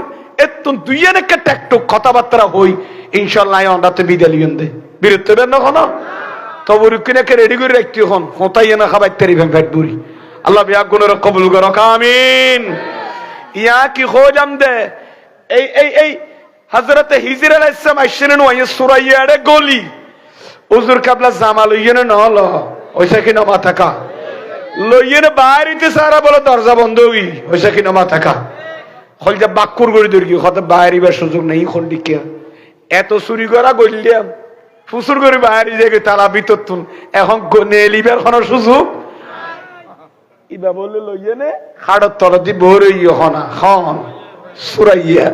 এতুন দুই এনেকে টেকটুক কথাবার্তা হই ইনশাআল্লাহ অন্ডাতে বিদালিয়ন দে বিরতে বেন না কোনো তবুর কিনাকে রেডি করে রাখতে হন হতাই না খাবার তেরি ভেন ফেট বুড়ি আল্লাহ বিয়া গুণের কবুল করুক আমিন। ইয়া কি খোঁজাম দে এই এই এই হযরতে হিজর আলাইহিস সালাম আইসেন ওই সুরাইয়ারে গলি হুজুর কাবলা জামাল ইয়েনে ন ল ওইসা কি নমা থাকা লইয়েনে বাইরেতে সারা বলে দরজা বন্ধ হই ওইসা কি নমা থাকা হল যে বাক্কুর করে দূর কি কত বাইরিবার সুযোগ নেই কোন দিকে এত চুরি করা গলিলাম ফুসুর করে বাইরে যে তালা ভিতর তুন এখন নেলিবার কোন সুযোগ ইবা বলে লইয়েনে খাড়র তলা দি বড়ই হনা খন সুরাইয়া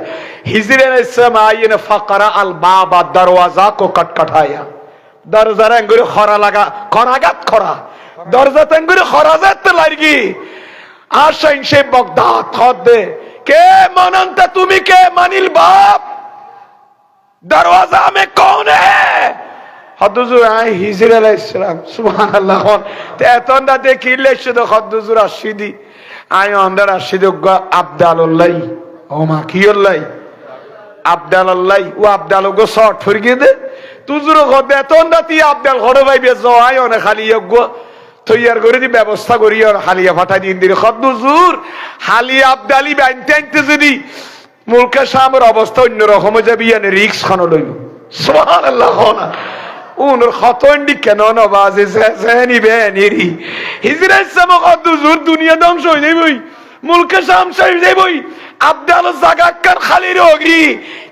হিজর আলাইহিস সালাম আইনে ফাকরা আল বাবা দরওয়াজা কো কটকটায়া দরজা রঙের খরা লাগা খরাগাত খরা দরজা তঙ্গুর খরাজাত লাগি আশাইন সে বগদাদ খদে কে মানন্তা তুমি কে মানিল বাপ দরওয়াজা মে কোন है হযরত আই হিজর আলাইহিস সালাম সুবহানাল্লাহ তে এতন্দা দেখিলে শুধু হযরত রাশিদি আই অন্ডার রাশিদ আব্দালুল্লাহ ও মা কি আল্লাহ আব্দালুল্লাহ ও আব্দাল গো শর্ট ফরগি দে তুজুর বেতন দাতি আব্দাল ঘরে ভাইবে জয় অনেক খালি তৈয়ার করে দি ব্যবস্থা করি আর হালিয়া ফাটা দিন দিন খদ্দুজুর হালি আব্দালি বানতে আনতে যদি মুলকে সামের অবস্থা অন্যরকম হয়ে যাবে ইয়ানে রিক্স খানো লইব সুবহানাল্লাহ না উনর খতন্ডি কেন না বাজে জানি বেনিরি হিজরা সময় খদ্দুজুর দুনিয়া ধ্বংস হয়ে যাইবই মুলকে সাম সাই যাইবই আব্দাল জায়গা কার খালি রোগী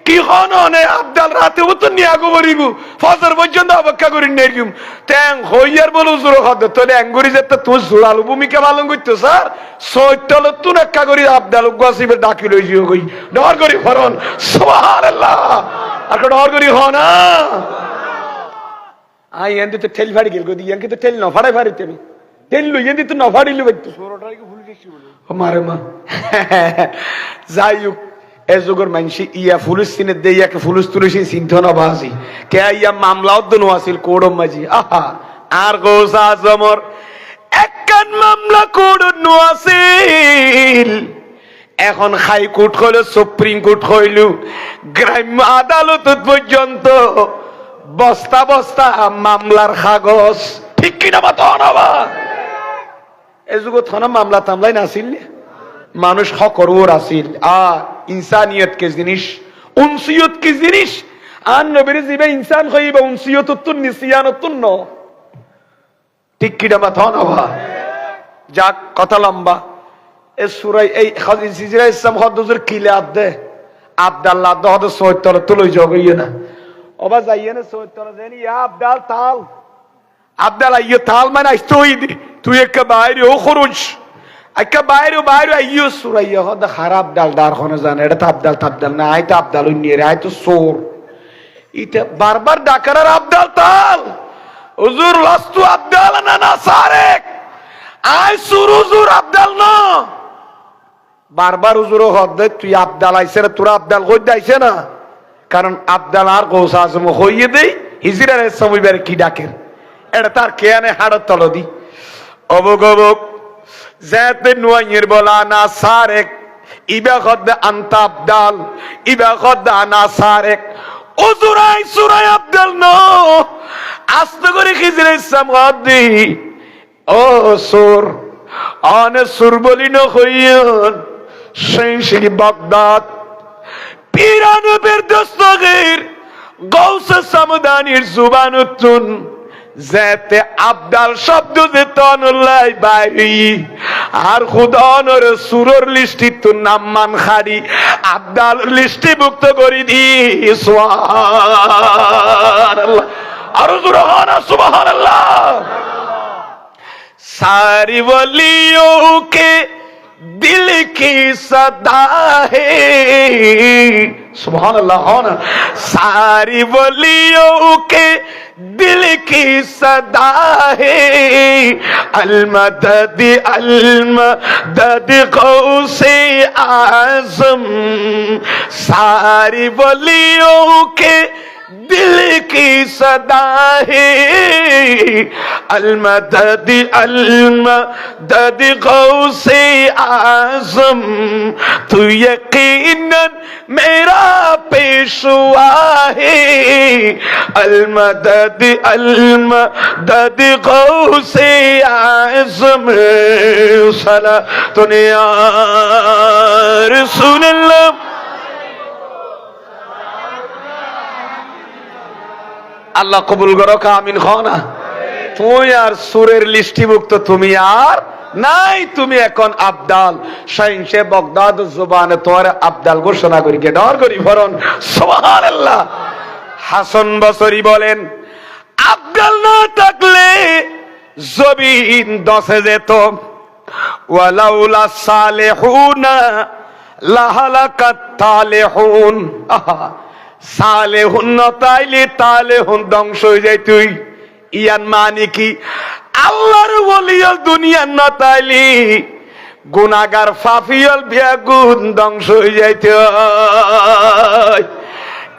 কি হনে আব্দাল রাতে উত্তর নিয়ে আগো করিব ফজর পর্যন্ত অপেক্ষা করি নেরিম ট্যাং হইয়ার বল উজুর হদে তোলে অ্যাঙ্গুরি যেতে তুই জোরাল ভূমিকা পালন করতো স্যার সৈতল তুন একা করি আব্দাল গাসিবে ডাকি লই জিও কই ডর করি ফরন সুবহানাল্লাহ আর ডর করি হ না আই এন্ড তো টেল ফাড়ি গেল গদি ইয়াকে তো টেল না ফাড়াই ফাড়িতে আমি টেল লই এন্ড তো না ফাড়িলু বাইতো 16টাই ভুল গেছি বলে আমারে মা যাইও এজগর মানসি ইয়া ফিলিস্তিনের দেয়াকে ফিলিস্তিনি চিন্তা না বাসি কে ইয়া মামলাও দনো আছিল কোড়ম মাঝি আহা আর গোস আজমর একখান মামলা কোড়ন আছিল এখন হাইকোর্ট হইল সুপ্রিম কোর্ট হইল গ্রাম্য আদালত পর্যন্ত বস্তা বস্তা মামলার কাগজ ঠিক কিনা বা তো না এজগো থানা মামলা তামলাই নাছিল মানুষ হকরুর আসিল ইনসানিয়ত কে জিনিস উনসিয়ত কি জিনিস আর নবীর জিবে ইনসান হইবা উনসিয়তুন নিসিয়ানুতুন ন ঠিক কি না থন হবা যাক কথা লম্বা এই সূরা এই হিজরা ইসলাম হদজুর কিলাত দে আব্দুল্লাহ দহদ সৈতর তুলই জগইয়ে না ওবা যাইয়ে না সৈতন জানি আবদাল তাল আবদাল আইয়ো তাল মানে আইস্তই তুই একটা বাইরে ও খরচ একটা বাইরে বাইরে আইয়ো সুরাইয়া হদা খারাপ ডাল দার খনে জানে এটা তাবদাল না আই তো আবদাল নিয়ে রে আই তো সোর এটা বারবার ডাকার আবদাল তাল হুজুর লাস্তু আবদাল না না সারেক আই সুর হুজুর আবদাল না বারবার হুজুর হদে তুই আবদাল আইছে না তোরা আবদাল কই দাইছে না কারণ আবদাল আর গৌস আজম হইয়ে দেই হিজরার সময়বার কি ডাকের এটা তার কেয়ানে হাড়ত তল দি অবগবক জাতে নুয়াইয়ের বলা না সারেক ইবা খদ আনতা আবদাল ইবা খদ আনা সারেক উজুরাই সুরাই আবদাল নো আস্তে করে হিজরের সামদি ও সুর অনে সুর বলি ন হইয়ন সেই বাগদাদ পিরানবের দস্তগীর গৌসে সামদানির জুবানুতুন যেতে আবদাল শব্দ যে তনুল্লাই বাইরি আর খুদানোর সুরর লিস্টি তোর নাম মান খাড়ি আবদাল লিস্টি মুক্ত করি দি সুবহানাল্লাহ আর জুরহানা সুবহানাল্লাহ सारी वलियों के दिल की सदा है सुभान अल्लाह होना सारी वलियों के दिल की सदा है अलमदद गौसे आज़म सारी वलियों के दिल की सदा है अलमदद गौसे आज़म तू यकीनन मेरा पेशवा है अलमदद गौसे आज़म सला तूने या रसूल अल्लाह আল্লাহ কবুল করো আমিন খানা তুই আর সুরের লিস্টিভুক্ত তুমি আর নাই তুমি এখন আবদাল শাইনশে বাগদাদ জবানে তোর আবদাল ঘোষণা করি কে ডর করি ফরন সুবহানাল্লাহ হাসান বসরি বলেন আবদাল না থাকলে জবিন দশে যেত ওয়ালাউলা সালেহুনা লাহালাকাত তালেহুন সালেহুন নতাইলে তালেহুন ধ্বংস হয়ে যায় তুই ইয়ান মানে কি আল্লাহর ওলিয়ল দুনিয়ার নতাইলি গুনাহগার ফাফিয়ল বেগুন ধ্বংস হয়ে যাইতে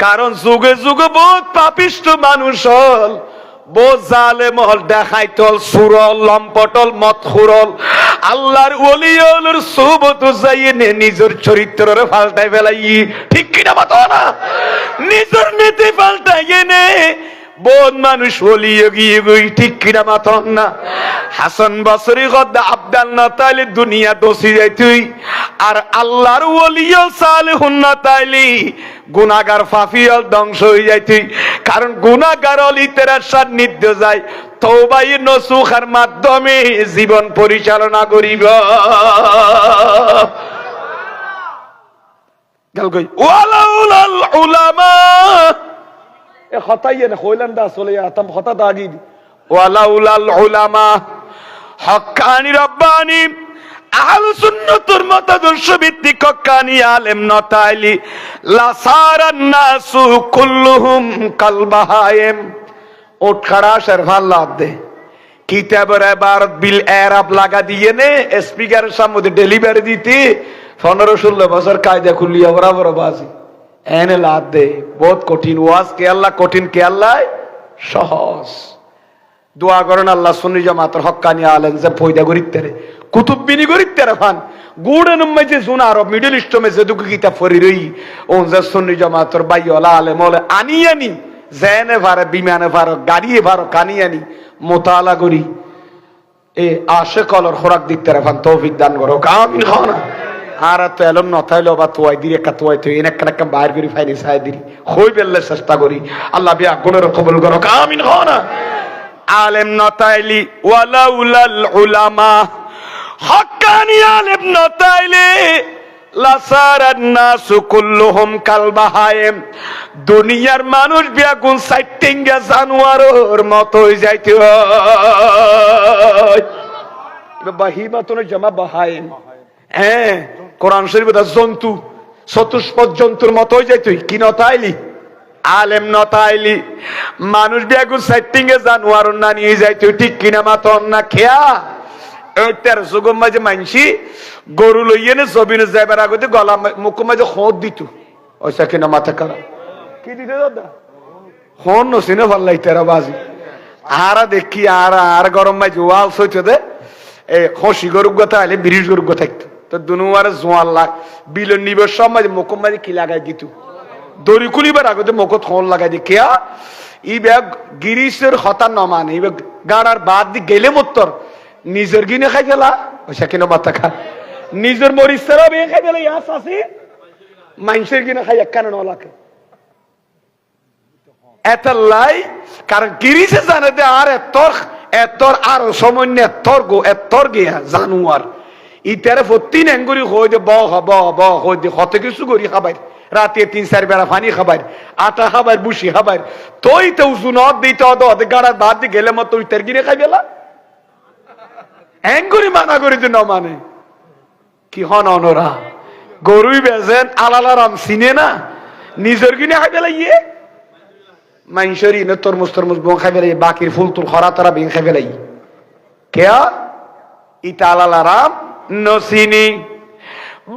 কারণ যুগে যুগে বহুত পাপিষ্ট মানুষ হল বহুত জালেম হল দেখাইতল সুরল লম্পটল মতখুরল আল্লাহর ওলিয়লের সুবত যাইনে নিজের চরিত্রের পাল্টাই ফেলাই ঠিক কিনা মাতো না নিজের নীতি পাল্টাই নে বহুত মানুষ ওলিয়ে গিয়ে গই ঠিক কিনা মাতো না হাসান বসরি গদ আবদাল না তাইলে দুনিয়া দোষী যাই তুই আর আল্লাহর ওলিয়ল সালেহুন না তাইলি গুনাহগার ফাফিয়ল ধ্বংস হয়ে যায় তুই কারণ গুনাহগার অলিতের সান্নিধ্য যায় তওবাই নসুখার মাধ্যমে জীবন পরিচালনা করিব গেল কই ওয়ালাউল উলামা এ খতাইয়ে না কইলেন দা চলে আতম খতা দাগি ওয়ালাউল উলামা হক্কানি রব্বানি আহলে সুন্নাতের মতাদর্শ ভিত্তিক হক্কানি আলেম নতাইলি লাসারান নাসু কুল্লুহুম কালবাহায়েম ওঠ খড়া শরফান লাভ দে কিতাবের ইবারত বিল এরাব লাগা দিয়ে নে স্পিকারের সামনে ডেলিভারি দিতে 15-16 বছর কায়দা খুলিয়া বরাবর বাজি এনে লাভ দে বহুত কঠিন ওয়াজ কে আল্লাহ কঠিন কে আল্লাহ সহজ দোয়া করেন আল্লাহ সুন্নি জামাতের হক্কানি আলেম যে পয়দা করিতে রে কুতুববিনি করিতে রে ফান গুড়ে নমে যে জুনা আরব মিডল ইস্ট মে যে দুকি কিতাব ফরি রই ওন যে সুন্নি জামাতের বাইওয়ালা আলেম ওলে আনি জেনে ভারে বিমানে ভারো গাড়িয়ে ভারো কানিয়ানি মোতালা করি এ আশিক অলর খোরাক দিতে রে ফান তৌফিক দান করো আমিন খানা আর তো এলন নথাইলো বা তোয়াই দিরে কা তোয়াই তো এনে কানা বাইর করি ফাইনি সাই দিরি হই বেললে চেষ্টা করি আল্লাহ বিয়া গুণের কবুল করো আমিন খানা আলেম নতাইলি ওয়ালাউলাল উলামা হক্কানি আলেম নতাইলে লাসারান নাসু কুল্লুহুম কাল বাহায়েম, দুনিয়ার মানুষ বেগুন সাইটিঙ্গা জানোয়ারের মতো হয়ে যাইতে হয়। বাহিমাতুন জামা বাহায়েম, হ্যাঁ কোরআন শরীফে জন্তু, চতুষ্পদ জন্তুর মতো হয়ে যাইতে কি নতাইলি আলেম নতাইলি, মানুষ বেগুন সাইটিঙ্গা জানোয়ার না নিয়ে যাইতে ঠিক কিনা মাতন না খেয়া। এইটার সুগম মাঝে মানসি গরু লইয়ে নে জবিনে যাইবার আগতে গলা মুখ মাঝে খোঁত দিত, ওইসা কিনা মাথা খারাপ কি দিত দাদা হন নসিনে ভাল লাগতে বাজি আর দেখি আর গরম মাঝে ওয়াল সইতে দে এ খসি গরুর কথা আইলে ব্রিজ গরুর কথা থাকতো তো দুনু আর জোয়ার লাগ বিলন নিবার সব মাঝে মুখ মাঝে কি লাগাই দিত, দড়ি খুলিবার আগতে মুখ থন লাগাই দি কেয়া ই ব্যাগ গিরিশের হতা নমান এই গাড়ার বাদ দি গেলে মত্তর নিজের গিনে খাই ফেলা, ওইসা কিনা মাথা খা নিজের মরিচারা বেয়ে খাই ফেলা ইয়াস আছে মানুষের গিনে খাই এক কানে নলাকে এত লাই, কারণ গিরিশে জানে দে আর এতর আরো সমন্য এতর গিয়া জানুয়ার ইতারে ফতিন এঙ্গুরি হই দে ব হই দে হতে কিছু করি খাবার রাতে 3-4 বেলা পানি খাবার আটা খাবার বুসি খাবার তোই তো উজুনত দিতে হতে গাড়ার বাদ দিয়ে গেলে মতো ইতার গিনে খাই ফেলা এঙ্গুরি মানা করি তো ন মানে কি হন অনরা গরুই বেজেন আলালারাম চিনে না নিজের কিনে খাই ফেলাই ইয়ে মানুষের ইনে তরমুজ বোন খাই ফেলাই বাকির ফুল তুল খরা তারা বেং খাই ফেলাই কেয়া ইটা আলালারাম নসিনি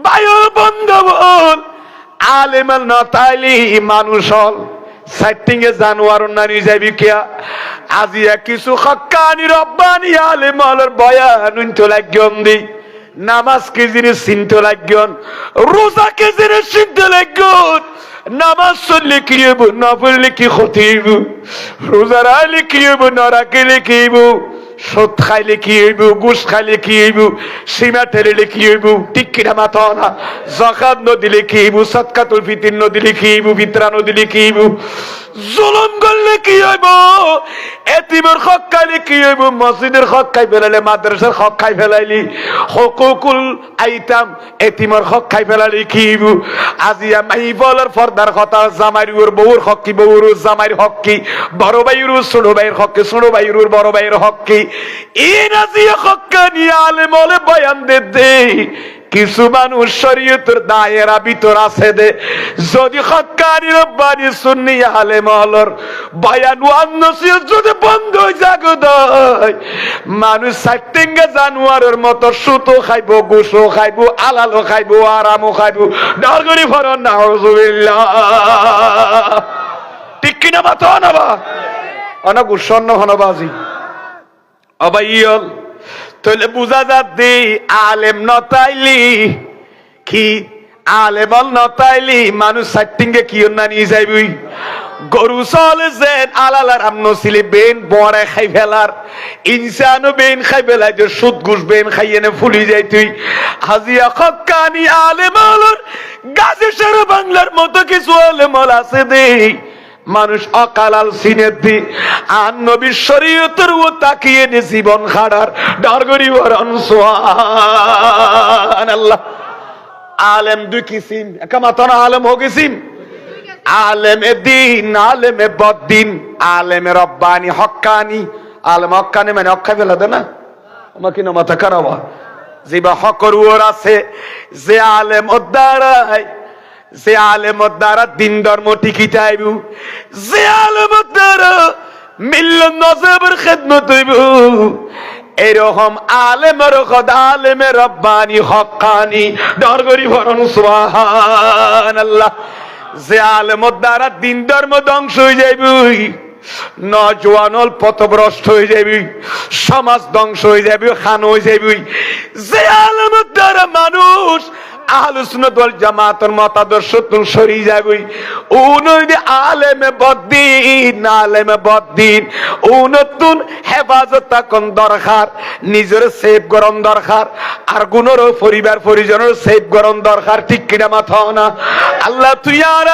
বায়ু বন্ধবন আলেমাল নতাইলি মানুষ হল সাইটিং এ জানোয়ার নানি যাবি কেয়া আজিয়া কিছু হক্কানি রব্বানি আলেমালের বয়ান উনতে লাগন দি, নামাজ কে জিনিস চিনতে লাগন, রোজা কে জিনিস চিনতে লাগন, নামাজ চললে কি হইব না পড়লে কি ক্ষতি হইব, রোজা রাখলে কি হইব না রাখলে কি হইব, সুদ খাইলে কি হইব ঘুষ খাইলে কি হইব, সীমা ঠেলে কি হইব ঠিক কিনা মাথা না, যাকাত ন দিলে কি হইব, সাদকাতুল ফিতর ন দিলে কি হইব, ফিতরা ন দিলে কি হইব, জুলুম করলে কি হইব, এতিমের হক খাইলে কি হইব, মসজিদের হক খাই ফেলাইলে মাদ্রাসার হক খাই ফেলাইলি, হুকুকুল আইতাম এতিমের হক খাই ফেলাইলি কি হইব, আজিয়া মাইবলের পর্দার কথা জামাইর বউর হক কি বউর জামাইর হক কি, বড় ভাইয়ের ছোট ভাইয়ের হক কি ছোট ভাইয়ের বড় ভাইয়ের হক কি, এই নাজিয়া হক্কানি আলেম ওলে বয়ান দে কিছু মানুষ শরীয়তের দায়েরা ভিতর আছে দে, যদি হক্কানি রব্বানি সুন্নি আলেম ওলর বয়ান ওয়ান নসিহত যদি বন্ধ হয়ে যাগো দয়, মানুষ সাইটিঙ্গা জানোয়ারের মতো সুতো খাইবো গোশো খাইবো আলালো খাইবো আরামও খাইবো ডরগরি ফরন নাউজুবিল্লাহ ঠিক কিনা মাথা নাবা অনেক উৎসন্ন হনবাজি অবাইল তাহলে বুঝা যাচ্ছে আলেম নতাইলি কি আলেম নতাইলি মানুষ সাইটিঙ্গে কি না নিয়ে যাইবি, গরু চলে যে আলালার আমনো ছিলি বেন বড়ে খাই ফেলার ইনসানও বেন খাই ফেলাই যে সুদ ঘুষ বেন খাইয়ে নে ফুলি যাই তুই হাজিয়া হক্কানি আলেম আলোর গাজী শের বাংলার মতো কিছু আলেম আছে দে মানুষ অকালাল সিনে দি আর নবীর শরীয়তের ও তাকিয়ে নে জীবন খাড়ার ডরগরি বরণ সুবহানাল্লাহ। আলেম দুই কিসিম, একটা মাতানা আলেম হো কিসিম, আলেমে দিন আলেমে বদ্দিন, আলেমে রব্বানি হক্কানি। আলেম হক্কানি মানে হক খাই ফেলা দে না আমাকে না মাথা খারাপ জিবা হকর ওর আছে যে আলেম দ্বারাই, যে আলেমত দ্বারা দিন ধর্ম টিকি চাইব, যে আলেমত দ্বারা মিল্লাত নজবের খেদমত হইব, এরকম আলেমের খোদা আলেমে রব্বানি হক্কানি ডরগরি ভরণ সুবহানাল্লাহ। যে আলেমত দ্বারা দিন ধর্ম ধ্বংস হয়ে যাইবি, নজওয়ানল পথভ্রষ্ট হয়ে যাবি, সমাজ ধ্বংস হয়ে যাবি, খান হয়ে যাবি। যে আলেমের দ্বারা মানুষ আহলে সুন্নাত ওয়াল জামাতের মতাদর্শ তুল সরি যাবি, উনদি আলেমে বদ্দিন আলেমে বদ্দিন উনতুন হেফাজত কোন দরকার, নিজের সেফ গরম দরকার আর গুণর পরিবার পরিজনের সেফ গরম দরকার ঠিক কিনা মাথা না। আল্লাহ তুই আর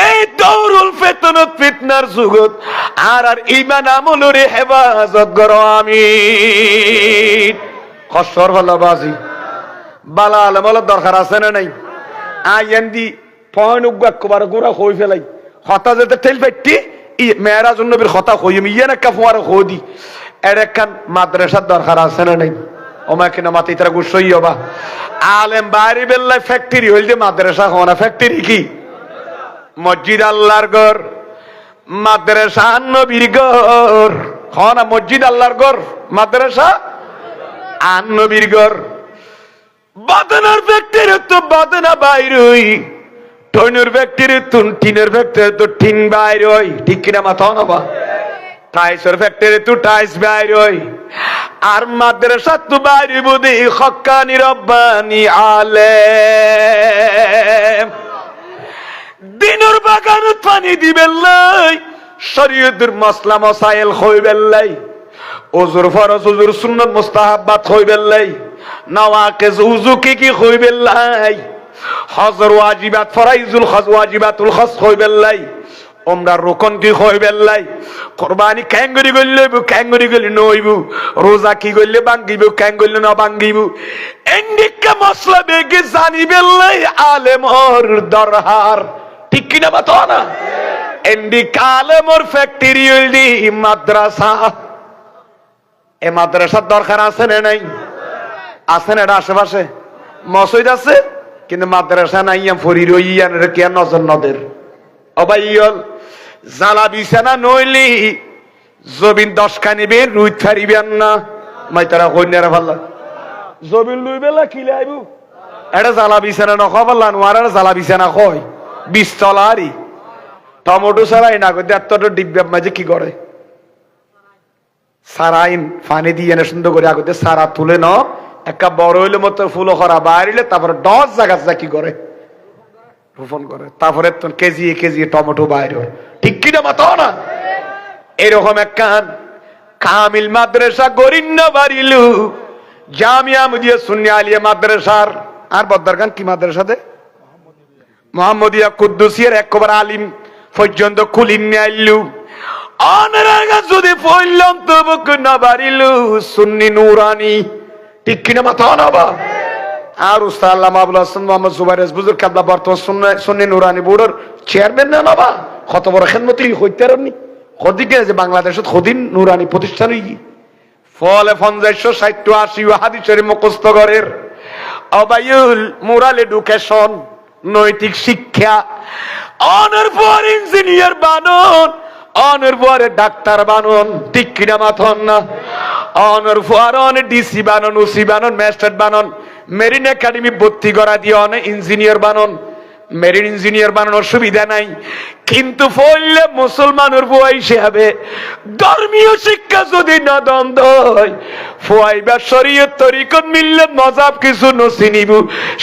এই দৌরুল ফিতনত ফিতনার যুগত আর ঈমান আমলের হেফাজত করো আমিন। খসর হলো বাজি বালা আলেম হলো দরকার আছে না নাই? আইন দি পয়েন্ট একবার গোড়া হই ফেলাই হতা যেতে ঠেল পেটি মেয়েরাজ নবীর কথা হইম ইয়েন একটা ফোয়ার হদি এর একখান মাদ্রাসার দরকার আছে না নাই? ওমা কিনা মাতি তারা গুসই হবা আলেম বাড়ি বেল্লায় ফ্যাক্টরি হইল যে মাদ্রাসা হওয়া ফ্যাক্টরি কি? মসজিদ আল্লাহর ঘর, মাদ্রাসা নবীর ঘর। হনা মসজিদ আল্লাহর ঘর, মাদ্রাসা আন নবীর ঘর। বাদনার ফ্যাক্টরি তো বাদনা বাইরই, টইনের ফ্যাক্টরি তো টিনের ফ্যাক্টরি তো টিন বাইরই, ঠিক কিনা মাথা নবা? টাইসের ফ্যাক্টরি তো টাইস বাইরই, আর মাদ্রাসা তো বাইরে বুদি হক্কানি রব্বানি আলেম। দিনের বাগানত পানি দিবেন লাই, শরীয়তের মসলা মসাইল হইবেন লাই, ওজুর ফরজ ওজুর সুন্নত মুস্তাহাবাত হইবেন লাই, নওয়াকিজ উযু কি হইবেন লাই, হজর ওয়াজিবাত ফরাইজুল হজ ওয়াজিবাতুল হজ হইবেন লাই, ওমরার রুকন কি হইবেন লাই, কুরবানি ক্যাঙ্গরি গইলে ক্যাঙ্গরি গইলে নইবু, রোজা কি গইলে ভাঙ্গিব ক্যাঙ্গরি না ভাঙ্গিব, এন্ডিকা মসলা বেগে জানিবেন লাই আলেমর দরহার, ঠিক কিনা বাতো না? এন্ডিকা আলেমর ফ্যাক্টরি হইলি মাদ্রাসা। এ মাদ্রাসার দরকার আছে না নাই? আছে না? এটা আশেপাশে মসজিদ আছে কিন্তু মাদ্রাসা নাই, ফরির ইয়ান কে নজর নদের অবাইল জ্বালা বিছানা নইলি জমিন 10 নিবে রুই ছাড়িবেন না, মাই তারা কন্যারা ভাল্লা জমিন লুই বেলা কিলে আইব, এটা জ্বালা বিছানা নখাবাল্লা নোয়ার জ্বালা বিছানা কয় 20 তলারি টমেটো ছাড়াই না করতে এতটা ডিব্বা মাঝে কি করে সারাইন ফানি দিয়ে এনে সুন্দর করে আগতে সারা তুলে ন একটা বড় হইলে মতো ফুল করা বাইরে, তারপরে 10 জায়গা কি করে রোপণ করে, তারপরে কেজি কেজি টমেটো বাইরে, ঠিক কিনা মাতো না? এরকম একখান কামিল মাদ্রাসা গরিন্ন বাড়িলু জামিয়া মুদিয়া সুন্নি আলিয়া মাদ্রাসার আর বদ্দার খান কি মাদ্রাসাতে মোহাম্মদিয়া কুদ্দুসিয়ার একবার আলিম পর্যন্ত খুলিন আইলু অনারাগা যদি পড়লাম তবু না বাড়িলু সুন্নি নুরানি, ঠিক কিনা মাথা নবা? আর উস্তাদ আল্লামা আবুল হাসান মোহাম্মদ জুবাইর বুজুর্গ কাবলা বর্তমান সুন্নি নুরানি বোর্ডের চেয়ারম্যান না নবা? কত বড় খেদমতি হইতে পারেননি কদিকে যে বাংলাদেশত খদিন নুরানি প্রতিষ্ঠান ফলে 50-60-80 হাদিসের মুখস্থ করের অবায়ুল মোরাল এডুকেশন নৈতিক শিক্ষা, অনার পর ইঞ্জিনিয়ার বানন, অনার পরে ডাক্তার বানন, ঠিক কিনা মাথন না? অনার পর অনেক ডিসি বানন, ওসি বানন, ম্যাজিস্ট্রেট বানন, মেরিন একাডেমি ভর্তি করা দিয়ে অনেক ইঞ্জিনিয়ার বানন। মেরিন ইঞ্জিনিয়ার বানানোর সুবিধা নাই, কিন্তু পড়লে মুসলমানের বই হিসাবে ধর্মীয় শিক্ষা যদি না দ্বন্দ্ব হয় ফুয়াইবা শরীয়ত তরিকত মিল্লাত মজাব কিছু নসিনিব,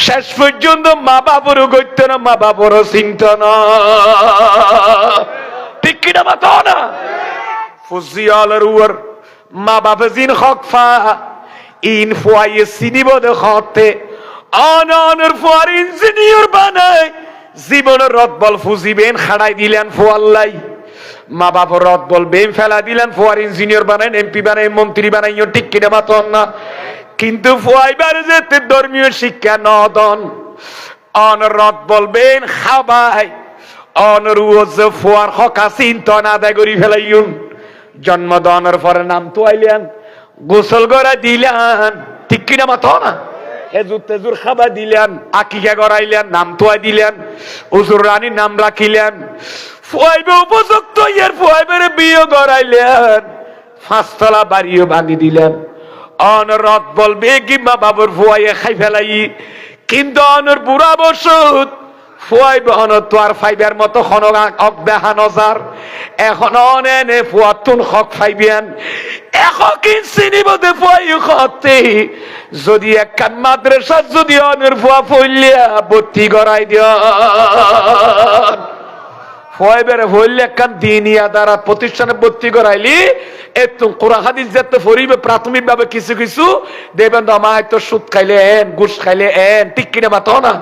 শেষ পর্যন্ত মা বাবারও গইত না, মা বাবারও চিন্ত না, ঠিক কিনা মাতো না? ফুজিয়ালের উয়ার মা বাবা জিন হকফা ইন ফুয়াইয়ে চিনিব দেখতে অনর ফর ইঞ্জিনিয়ার বানায় জীবনের রদ বল ফুজিবেন খাড়াই দিলেন ফুয়াল্লাই, মা বাবার রদ বল বেম ফেলা দিলেন ফুয়ার ইঞ্জিনিয়ার বানায়, এমপি বানায়, মন্ত্রী বানাই, ঠিক কিনা মাতন না? কিন্তু ফুয়াইবার যেতে ধর্মীয় শিক্ষা নদন অনর রদ বলবেন খাবাই অনর যে ফুয়ার হকা চিন্তা না আদায় করি ফেলাইন, জন্ম দনের পরে নাম তো আইলেন, গোসল করা দিলেন, ঠিক কিনা মাতো না? হেজুর তেজুর খাবার দিলেন, আকিকা করাইলেন, নাম তোয়া দিলেন, হুজুর রানীর নাম রাখিলেন, ফুয়াইবে উপযুক্ত ইয়ার ফুয়াইবের বিয়ে করাইলেন, 5 তলা বাড়িও ভাঙি দিলেন। অনরত বলবে কি মা বাবুর ফুয়াইয়ে খাই ফেলাই, কিন্তু অনর বুড়া বসত ফুয়াইবে অনর তো আর ফাইবার মতো অকবেহান অজার এখন অনে ফুয়াতুন হক ফাইবেন এখন চিনিবতে ফুয়াই হতে যদি একখান মাদ্রাসা যদি অনের ফুয়া ফইলিয়া ভর্তি করাই দিও ফুয়াইবের ফইলে একখান দিনিয়া দ্বারা প্রতিষ্ঠানে ভর্তি করাইলি এতো কোরআন হাদিস যেতে পড়িবে প্রাথমিক ভাবে কিছু কিছু দেবেন দমায় তো সুদ খাইলে এন ঘুষ খাইলে এন ঠিক কিনা বাতো না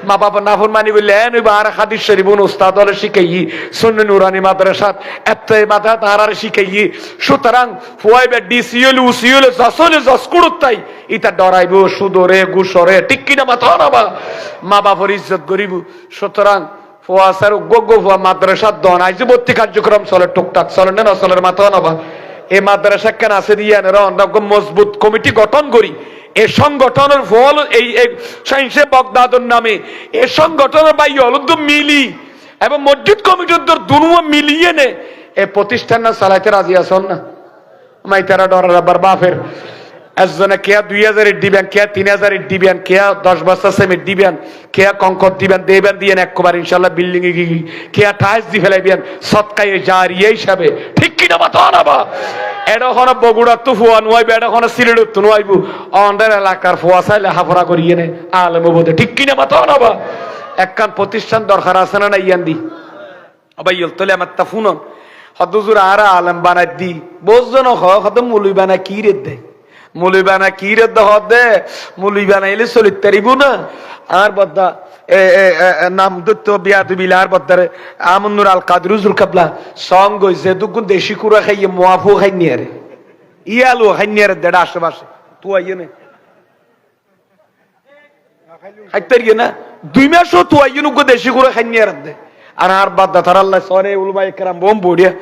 মা বাবা নাফরমানি বললে এন ওই আর হাদিস শরীফ উস্তাদ হলে শিখাই সুন্নি নুরানি মাদ্রাসাত এত মাথা তাহার শিখাই সুতরাং ফুয়াইবে ডিসিএল উসিএল জসলে জসকুড়তাই ইটা ডরাইব সুদরে ঘুষরে ঠিক কিনা বাতো না মা বাবার ইজ্জত করিব সুতরাং ফুয়াশার গোগো ফুয়া মাদ্রাসার দন আইজ ভর্তি কার্যক্রম চলে টুকটাক চলে না চলের মাথা নবা এই মাদ্রাসা কেন আছে দিয়ে মজবুত কমিটি গঠন করি এই সংগঠনের ফল এই সাইন্সে বগদাদর নামে এই সংগঠনের বাই অলুদ্দ মিলি এবং মসজিদ কমিটির দুনুয়া মিলিয়ে নে এই প্রতিষ্ঠান না চালাইতে রাজি আছেন না মাইতারা ডরার আবার বাপের একজনে কেয়া 2000 দিবেন কেয়া 3000 দিবেন কেয়া 10 বস্তা সিমেন্ট দিবেন কেয়া কংকর দিবেন দেবেন দিয়ে একবার ইনশাআল্লাহ বিল্ডিং এ গিয়ে কেয়া টাইলস দি ফেলাইবেন সদকায়ে জারিয়া হিসাবে ঠিক কি না বাতো না বা এটা হন বগুড়া তো ফুয়া নয়বে এটা হন সিলেট তো নয়বু অন্ডার এলাকার ফুয়া চাইলে হাফরা করিয়ে নে আলেম বলতে ঠিক কি না বাতো না বা একখান প্রতিষ্ঠান দরকার আছে না ইয়ান্দি আবার ইল তোলে আমার তা ফুনন হদুজুর আর আলেম বানাই দি বুঝজন হদ মুলি বানা কি রে দে মুলি বানা কি রে দে মুলি বানাইলে চলিত পারিব না আর বদ্দা নাম দত্ত বিয়া দিবিলা আর বদ্দারে আমনুর আল কাদের হুজুর কাবলা সং গইছে দুগুন দেশি কুড়া খাইয়ে মুয়াফু খাই নিয়ে রে ইয়ালু খাই নিয়ে রে দেড় আশেপাশে তুই আইয়ে নে খাইতে গিয়ে না 2 মাসও তুই আইয়ে নুগো দেশি কুড়া খাই নিয়ে রে আর আর বাদ্দা তার আল্লাহ সরে উলমা একরাম বোম বড়িয়া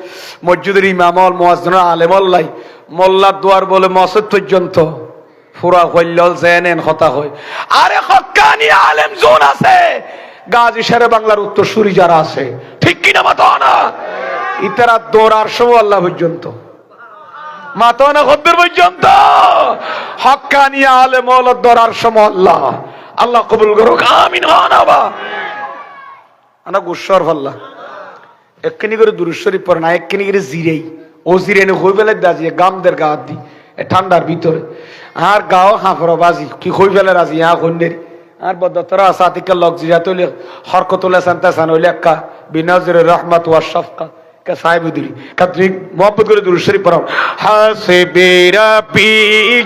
মসজিদের ইমামল মুয়াজ্জিন আলেম আল্লাহ মোল্লার দুয়ার বলে মসজিদ পর্যন্ত ফুরা হইল জেনেন কথা হয় আরে হক্কানি আলেম জোন আছে গাজী শেরে বাংলার উত্তরসূরি যারা আছে ঠিক কি না মাতো না ইতারা দৌড়ার সময় আল্লাহ পর্যন্ত মাতো না খদ্দের পর্যন্ত হক্কানি আলেম ওলা দৌড়ার সময় আল্লাহ আল্লাহ কবুল করুক আমিন হানাবা আনা গুসর ফাল্লা একখানি করে দুরূদ শরীফ পড়ে না একখানি করে জিরেই ও জিরেনে হই ফেলে দাজিয়ে গামদের গা দি ঠান্ডার ভিতরে আর গাও হাঁফর বাজি কি হই ফেলে রাজি কন্যের আর বদতরা সাতিকা লক জিয়া তৈলে হরকতুল্লাহ সান্তা সানইলে একা বিনাজরে রহমত ওয়া শাফকা কা সাহেবুদ্দিন কাদ্রি মোহাম্মদ করে দুরূদ শরীফ পড়াও হাসবি রাব্বি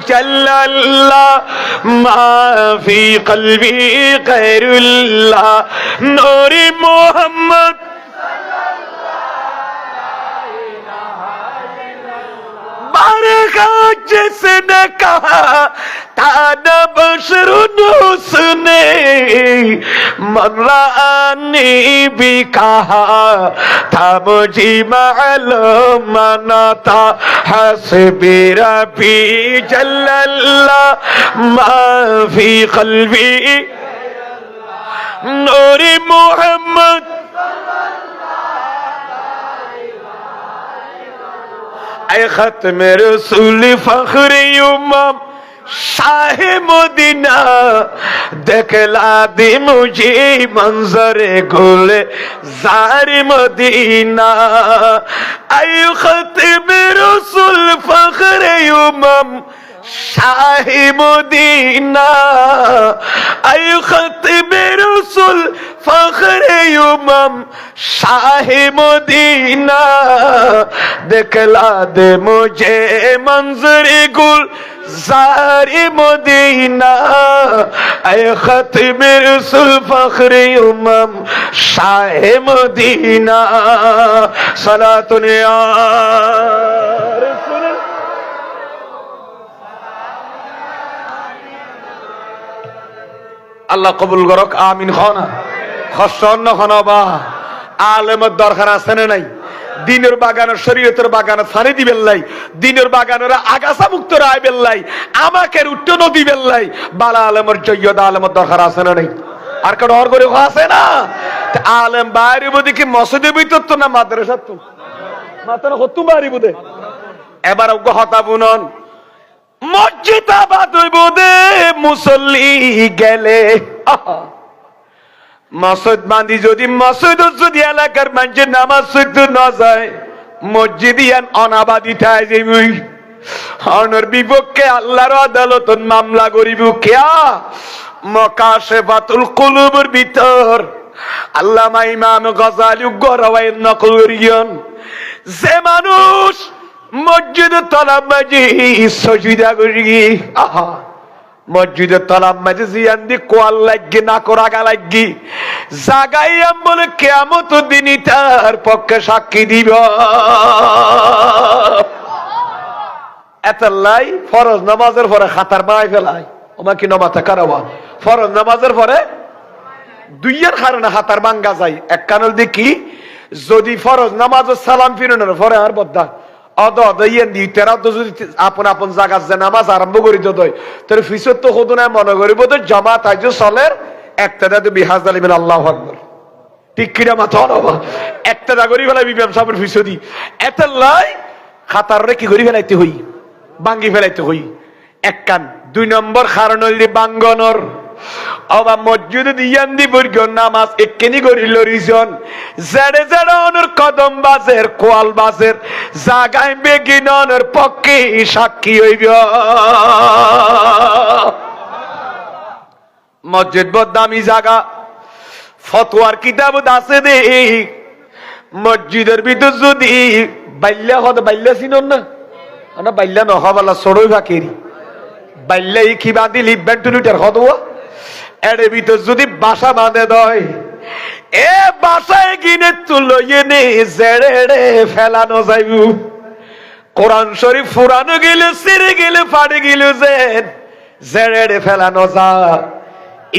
জাল্লাল্লাহ মা ফি কলবি গায়রুল্লাহ নূরে মুহাম্মদ जिसने कहा ताना बशरुन उसने मर्रानी भी कहा था मुझे मालूम न था हस्बी रब्बी जल्लल्लाह मा फी क़ल्बी नूरे मुहम्मद खत्म रसूल फखरे उम्मम शाह मदीना देखला दे मुझे मंजरे गुल जार मदीना ऐ खत्म रसूल फखरे उम्मम शाह मदीना ऐ खत्म रसूल फखरे उम्मम शाह मदीना देखला दे मुझे मंजरे गुल ज़ारे मदीना ऐ ख़त्म रसूल फ़ख्रे उम्मम शाह मदीना सलातुन या रसूल আল্লাহ কবুল করক আমিন খানা খসন্ন খানাবা আলেমের দরকার আছে না নাই দিনের বাগানের শরীয়তের বাগানে ফানি দিবেন লাই দিনের বাগানের আগাছা মুক্ত রাইবেন লাই আমাকে উঠ্টো নদী বেল্লাই বালা আলেমের জয়্যদ আলেমের দরকার আছে না নাই আর কারো অর করে আছে না আলেম বাইরে বদি কি মসজিদে ভিতর তো না মাদ্রাসা তো মাত্র কত বাইরে বদে এবার ওগো হতা বুনন মসজিদ আবাদ হইব দে মুসল্লি গেলে মসজিদ বাঁধি যদি মসজিদ যদি এলাকার মানুষের নামাজ পড়তে না যায় মসজিদ ইয়ান অনাবাদি ঠাই যাইবই অনর বিপক্ষে আল্লাহর আদালতত মামলা করিব কিয়া মুকাশফাতুল কুলুবের ভিতর আল্লামা ইমাম গজালি গরাওয়ায় নকল করিয়েন যে মানুষ মসজিদের তলার মাঝে সজিদা করি। আহা, মসজিদের তলার মাঝে জিয়ান দি কোয়াল লাগি না করাগা লাগি জাগাইয়াম বলে কিয়ামত দিনই তার পক্ষে সাক্ষী দিব। এতলাই ফরজ নামাজের পরে খাতার মায় ফেলাই ওমা কি নমাতে কারাবা ফরজ নামাজের পরে দুইয়ের কারণে হাতার ভাঙ্গা যায়। এক কারণ দেখি যদি ফরজ নামাজের সালাম ফিরানোর পরে আর বদ্দা অদ ইয়েন দি তেরা তো যদি আপন আপন জায়গা যে নামাজ আরম্ভ করি তো দই তোর ফিসর তো হতো না মনে করিব তো জামাত আইজো চলের একটা তো বিহাজ আলিমেন আল্লাহু আকবার ঠিক কিনা মাথা নবা একটা করি ফেলাই বিবিএম সাহেবের ফিসদি এত লাই খাতার রে কি করি ফেলাইতে হই ভাঙ্গি ফেলাইতে হই। এক কান দুই নম্বর কারণ হইল বাঙ্গনর অবা মসজিদে দিয়ান দি বর্গ নামাজ একেনি করিল রিজন জেড়ে জেড়ে অনর কদম বাজের কোয়াল বাজের জাগায় বেগিনর পক্ষে সাক্ষী হইব। মসজিদ বদামি জাগা ফতোয়ার কিতাব আছে দে মসজিদের ভিতর যদি বাইল্লা হদ বাইল্লা চিনন না বাইল্লা নহবালা সরই ফাঁকেরি বাইল্লা কি বাঁধি লিখবেন টুনিটার হদওয়া এর ভিতর যদি বাসা বাঁধে দয় এ বাসায় কিনে তুলো এনে জেড়ে ফেলানো যাইব। কোরআন শরীফ ফুরানো গেলে সিরে গেলে ফাড়ে গেলে জেড়ে ফেলানো যা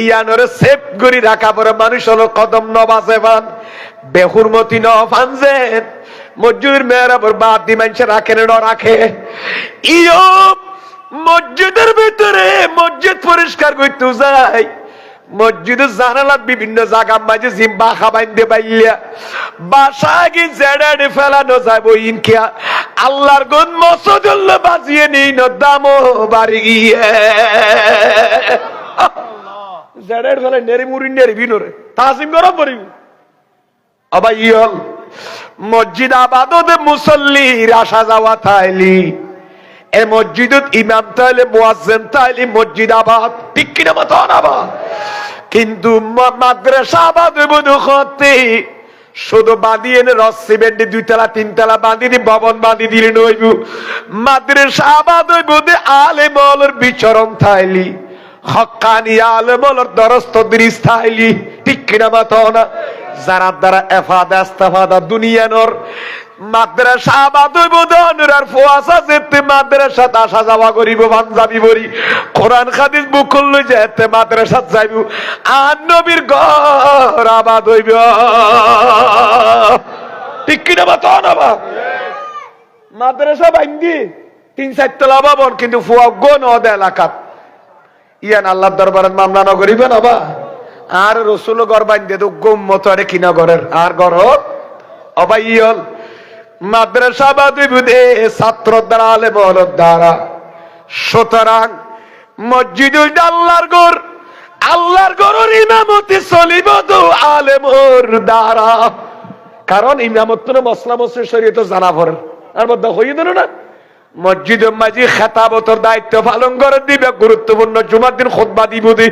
ইয়ানোরে সেফ করি রাখা পরে মানুষ হলো কদম নবাজে বান বেহুরমতি নফান যেন মসজিদের মেয়েরা বাদ দি মানুষে রাখে না রাখে ইয়ো মসজিদের ভিতরে মসজিদ পরিষ্কার করতে যায় মসজিদের জানালার বিভিন্ন জায়গা মাঝে জিম্বা খাবাইন্দে পাইলিয়া বাসা কি জেড়ে ফেলানো যাবো ইনকিয়া আল্লাহর গুণ মসজিদুল্লাহ বাজিয়ে নিই ন দামও বাড়ি গিয়ে জেড়ে ফেলে নেরি মুড়ি নেরি বিনরে তাজিম গরম পড়িব আবার ইয়ল মসজিদ আবাদতে মুসল্লির আসা যাওয়া থাইলি এ মসজিদত ইমাম তাইলে মুয়াজ্জিন তাইলে মসজিদ আবাদ ঠিক কিনা মাথা আবাদ কিন্তু মাদ্রাসা আবাদ হতে শুধু বাঁধিয়ে রস্সি বেন্ডি দুইতলা তিনতলা বাঁধিয়ে ভবন বাঁধি দিলে নইব মাদ্রাসা আবাদ হইব আলেম ওলর বিচরণ থাইলি হক্কানি আলেম ওলর দরস তদরিস থাইলি ঠিক কিনা মাথা না যারা দ্বারা এফাদা ইস্তেফাদা দুনিয়ানোর মাদ্রাসা আবাদ হইব দনুরার ফুয়াসা যেতে মাদ্রাসা আসা যাওয়া করিব পাঞ্জাবি বরি কোরআন হাদিস মুখল লই যেতে মাদ্রাসা যাইব আর নবীর ঘর আবাদ হইব ঠিক কিনা বা তখন আবা মাদ্রাসা বাইন্দি ৩-৪ তলা ভবন কিন্তু ফুয়া গো নদ এলাকাত ইয়ান আল্লাহর দরবারে মামলা ন করিবেন আবা আর রসুল ঘর বাইন্দে তো গম্মত আরে কিনা ঘরের আর ঘর অবা ইয়ল মাদ্রাসা বাদে ছাত্র দ্বারা আলেম ওলর দ্বারা সুতরাং মসজিদুল আল্লাহর ঘরের ইমামতি চলিব তো আলেমর দ্বারা কারণ ইমামত তো মসলা মসজিদ শরীয়ত জানা ভরের আর মধ্যে হইয়ে দেন না মসজিদ মাঝি খেতাবতর দায়িত্ব পালন করে দিবে গুরুত্বপূর্ণ জুমার দিন খুতবা দিব দি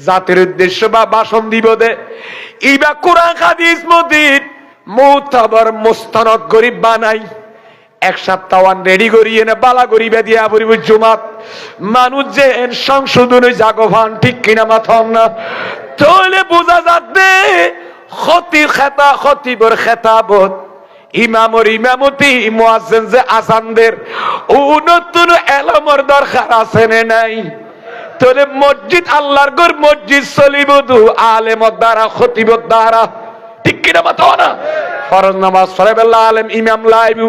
জাতির উদ্দেশ্য বা ভাষণ দিব দে ইবা কোরআন হাদিস মদিন মুতাবার মুস্তানাদ গরিব বানাই এক সপ্তাহ রেডি করিয়ে না বালা গরিবে দিয়া পরিব জুমাত মানুষ যে সংশোধনে জাগভান ঠিক কিনা মাথম না তাহলে বোঝা যাচ্ছে খতিবর খেতাবত ইমামর ইমামতি মুয়াজ্জিন যে আজানদের ও নতুন এলমর দরকার আছে না নাই তাহলে মসজিদ আল্লাহর ঘর মসজিদ চলিব দু আলেমর দ্বারা খতিবর দ্বারা ঠিক কিনা মাথা না ফরজ নামাজ ফরবেল্লা আলেম ইমাম লাইব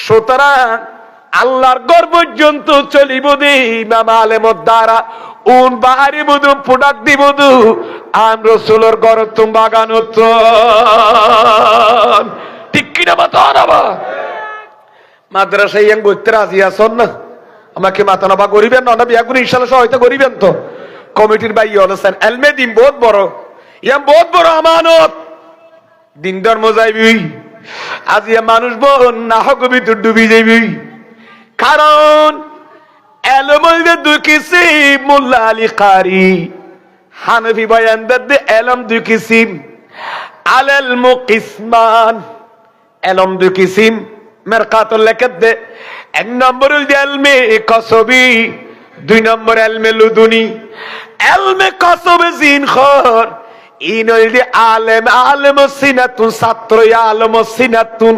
সুতরাং আল্লাহর ঘর পর্যন্ত চলিব দে ইমাম আলেমর দ্বারা উন বাহারি বুধু প্রোডাক্ট দিব দু আম রসুলের ঘর তুম বাগান ঠিক কিনা মাথা না মাদ্রাসায় ইয়াং বইতে রাজি আসন না আমাকে মাথা নবা করিবেন না বিয়া করে ইনশাল্লাহ হয়তো করিবেন তো কমিটির ভাই হলেন এলমে দিন বহুত বড় ইয়াম বহুত বড় আমানত দিন ধর্ম যাইবি আজ মানুষ বোন নাহক ভিতর ডুবি যাইবি কারণ এলমে দুই কিসিম মোল্লা আলী কারি হানফি বয়ানদার দে এলম দুই কিসিম আল ইলমু কিসমান এলম দুই কিসিম মেরকাতুল লেখত দে 1 নম্বর ইলমে কসবি, 2 নম্বর ইলমে লুদুনি। ইলমে কসবে জিন খর ইনলদি আলেম, আলেম সিনাতুন, ছাত্র আলেম সিনাতুন।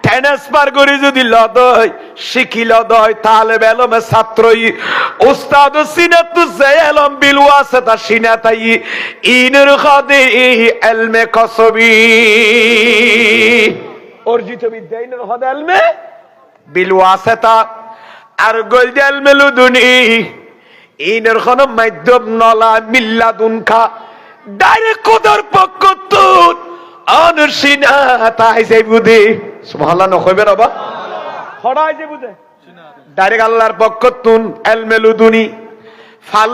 ট্রান্সফার করে যদি লদয় শিখি লদয় তালেব এলমে ছাত্রই উস্তাদ সিনাতু জালাম বিল ওয়াসাতা সিনাতাই ইনর খাদে ইলমে কসবি। অর্জিত বিদ্যা ইনর খাদে ইলমে বিল ওয়াসাতা। আর গোলদ ইলমে লুদুনি ইনর খন মাধ্যম নলা মিল্লাদুন খা ডাইরেক্ট কোদর পক্ষ তুন অনসিনা তাই যাই বুঝে সুবহানাল্লাহ নকইবে বাবা হড়াই যে বুঝে ডাইরেক্ট আল্লাহর পক্ষ তুন ইলমে লুদুনি ফাল